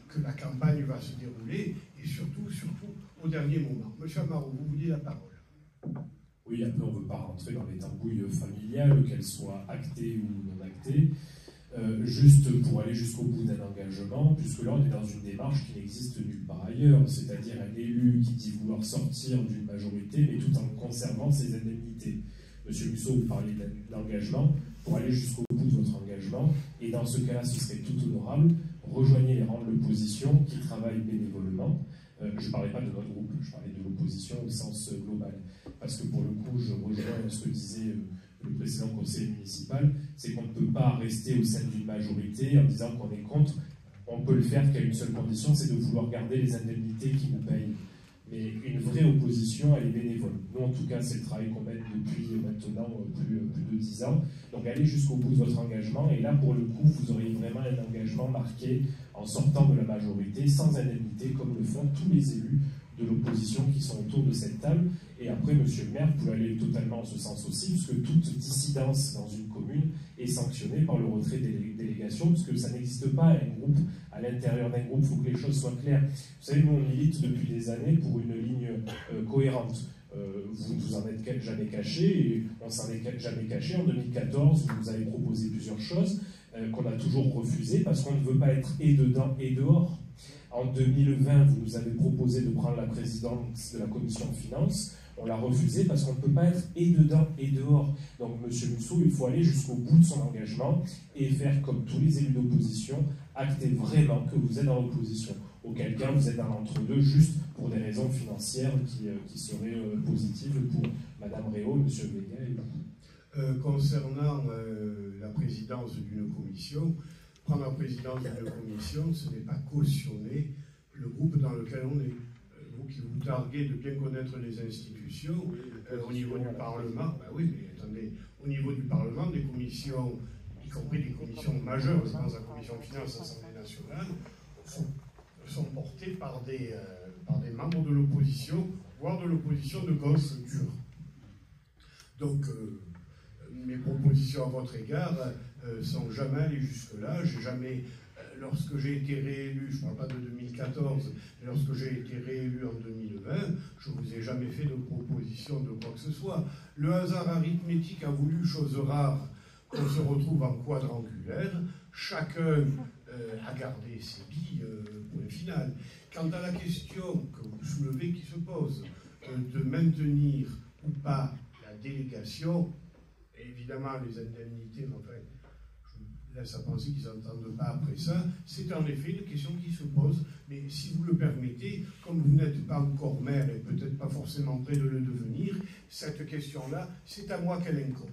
que la campagne va se dérouler, et surtout au dernier moment. Monsieur Amaro, vous vouliez la parole. Oui, après on ne veut pas rentrer dans les tambouilles familiales, qu'elles soient actées ou non actées, juste pour aller jusqu'au bout d'un engagement, puisque là on est dans une démarche qui n'existe nulle part ailleurs, c'est-à-dire un élu qui dit vouloir sortir d'une majorité, mais tout en conservant ses indemnités. Monsieur Musso, vous parlez d'engagement, pour aller jusqu'au bout de votre engagement, et dans ce cas-là, ce serait tout honorable, rejoignez les rangs de l'opposition qui travaillent bénévolement. Je ne parlais pas de notre groupe, je parlais de l'opposition au sens global. Parce que pour le coup, je rejoins ce que disait le précédent conseiller municipal, c'est qu'on ne peut pas rester au sein d'une majorité en disant qu'on est contre. On peut le faire qu'à une seule condition, c'est de vouloir garder les indemnités qui nous payent. Mais une vraie opposition, elle est bénévole. Nous, en tout cas, c'est le travail qu'on mène depuis maintenant plus de 10 ans. Donc, allez jusqu'au bout de votre engagement. Et là, pour le coup, vous aurez vraiment un engagement marqué en sortant de la majorité, sans indemnité, comme le font tous les élus de l'opposition qui sont autour de cette table. Et après, monsieur le maire, vous pouvez aller totalement en ce sens aussi, puisque toute dissidence dans une commune est sanctionnée par le retrait des délégations, parce que ça n'existe pas un groupe. À l'intérieur d'un groupe, il faut que les choses soient claires. Vous savez, nous, on milite depuis des années pour une ligne cohérente. Vous ne vous en êtes jamais caché, et on s'en est jamais caché. En 2014, vous nous avez proposé plusieurs choses qu'on a toujours refusées, parce qu'on ne veut pas être et dedans et dehors. En 2020, vous nous avez proposé de prendre la présidence de la commission de finances. On l'a refusé parce qu'on ne peut pas être et dedans et dehors. Donc, M. Musso, il faut aller jusqu'au bout de son engagement et faire comme tous les élus d'opposition, acter vraiment que vous êtes dans l'opposition. Auquel cas, vous êtes dans l'entre-deux juste pour des raisons financières qui seraient positives pour Mme Réau, M. Vega et vous. Concernant la présidence d'une commission, prendre la présidence d'une commission, ce n'est pas cautionner le groupe dans lequel on est. Vous qui vous targuez de bien connaître les institutions, au niveau du Parlement, ben oui, mais attendez, au niveau du Parlement, des commissions, y compris des commissions majeures, je pense à la commission de finances de l'Assemblée nationale, sont portées par des membres de l'opposition, voire de l'opposition de gauche dure. Donc, mes propositions à votre égard sont jamais allées jusque-là. J'ai jamais, lorsque j'ai été réélu, je ne parle pas de 2014, mais lorsque j'ai été réélu en 2020, je ne vous ai jamais fait de proposition de quoi que ce soit. Le hasard arithmétique a voulu, chose rare, qu'on se retrouve en quadrangulaire. Chacun a gardé ses billes pour le final. Quant à la question que vous soulevez qui se pose, de maintenir ou ou pas la délégation, et évidemment les indemnités, mais enfin, je laisse à penser qu'ils n'entendent pas après ça, c'est en effet une question qui se pose, mais si vous le permettez, comme vous n'êtes pas encore maire et peut-être pas forcément près de le devenir, cette question-là, c'est à moi qu'elle incombe.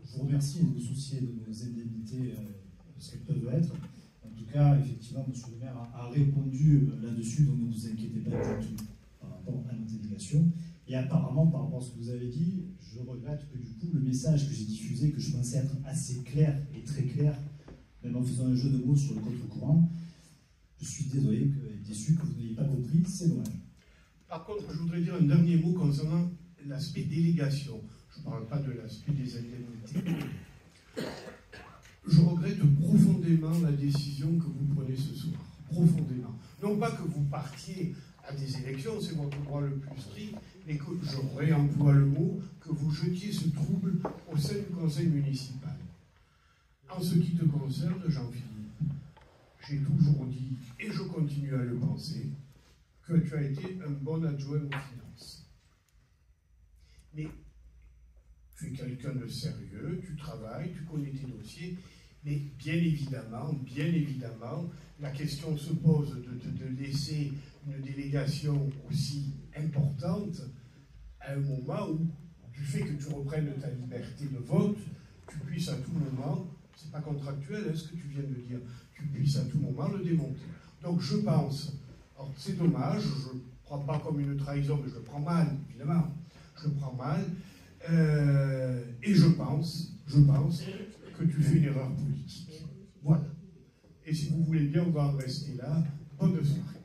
Je vous remercie de vous soucier de nos indemnités, ce qu'elles peuvent être. En tout cas, effectivement, M. le maire a répondu là-dessus, donc ne vous inquiétez pas du tout par rapport à notre délégation. Et apparemment, par rapport à ce que vous avez dit, je regrette que du coup, le message que j'ai diffusé, que je pensais être assez clair et très clair, même en faisant un jeu de mots sur le contre-courant, je suis désolé et déçu que vous n'ayez pas compris, c'est dommage. Par contre, je voudrais dire un dernier mot concernant l'aspect délégation. Je ne parle pas de l'aspect des indemnités. Je regrette profondément la décision que vous prenez ce soir. Profondément. Non pas que vous partiez à des élections, c'est votre droit le plus strict, mais que, je réemploie le mot, que vous jetiez ce trouble au sein du conseil municipal. En ce qui te concerne, Jean-Philippe, j'ai toujours dit, et je continue à le penser, que tu as été un bon adjoint aux finances. Mais tu es quelqu'un de sérieux, tu travailles, tu connais tes dossiers, mais bien évidemment, la question se pose de laisser une délégation aussi importante à un moment où, du fait que tu reprennes ta liberté de vote, tu puisses à tout moment, c'est pas contractuel, ce que tu viens de dire, tu puisses à tout moment le démonter. Donc je pense, alors c'est dommage, je ne prends pas comme une trahison, mais je le prends mal, évidemment, je le prends mal, et je pense que tu fais une erreur politique. Voilà. Et si vous voulez bien, on va en rester là. Bonne soirée.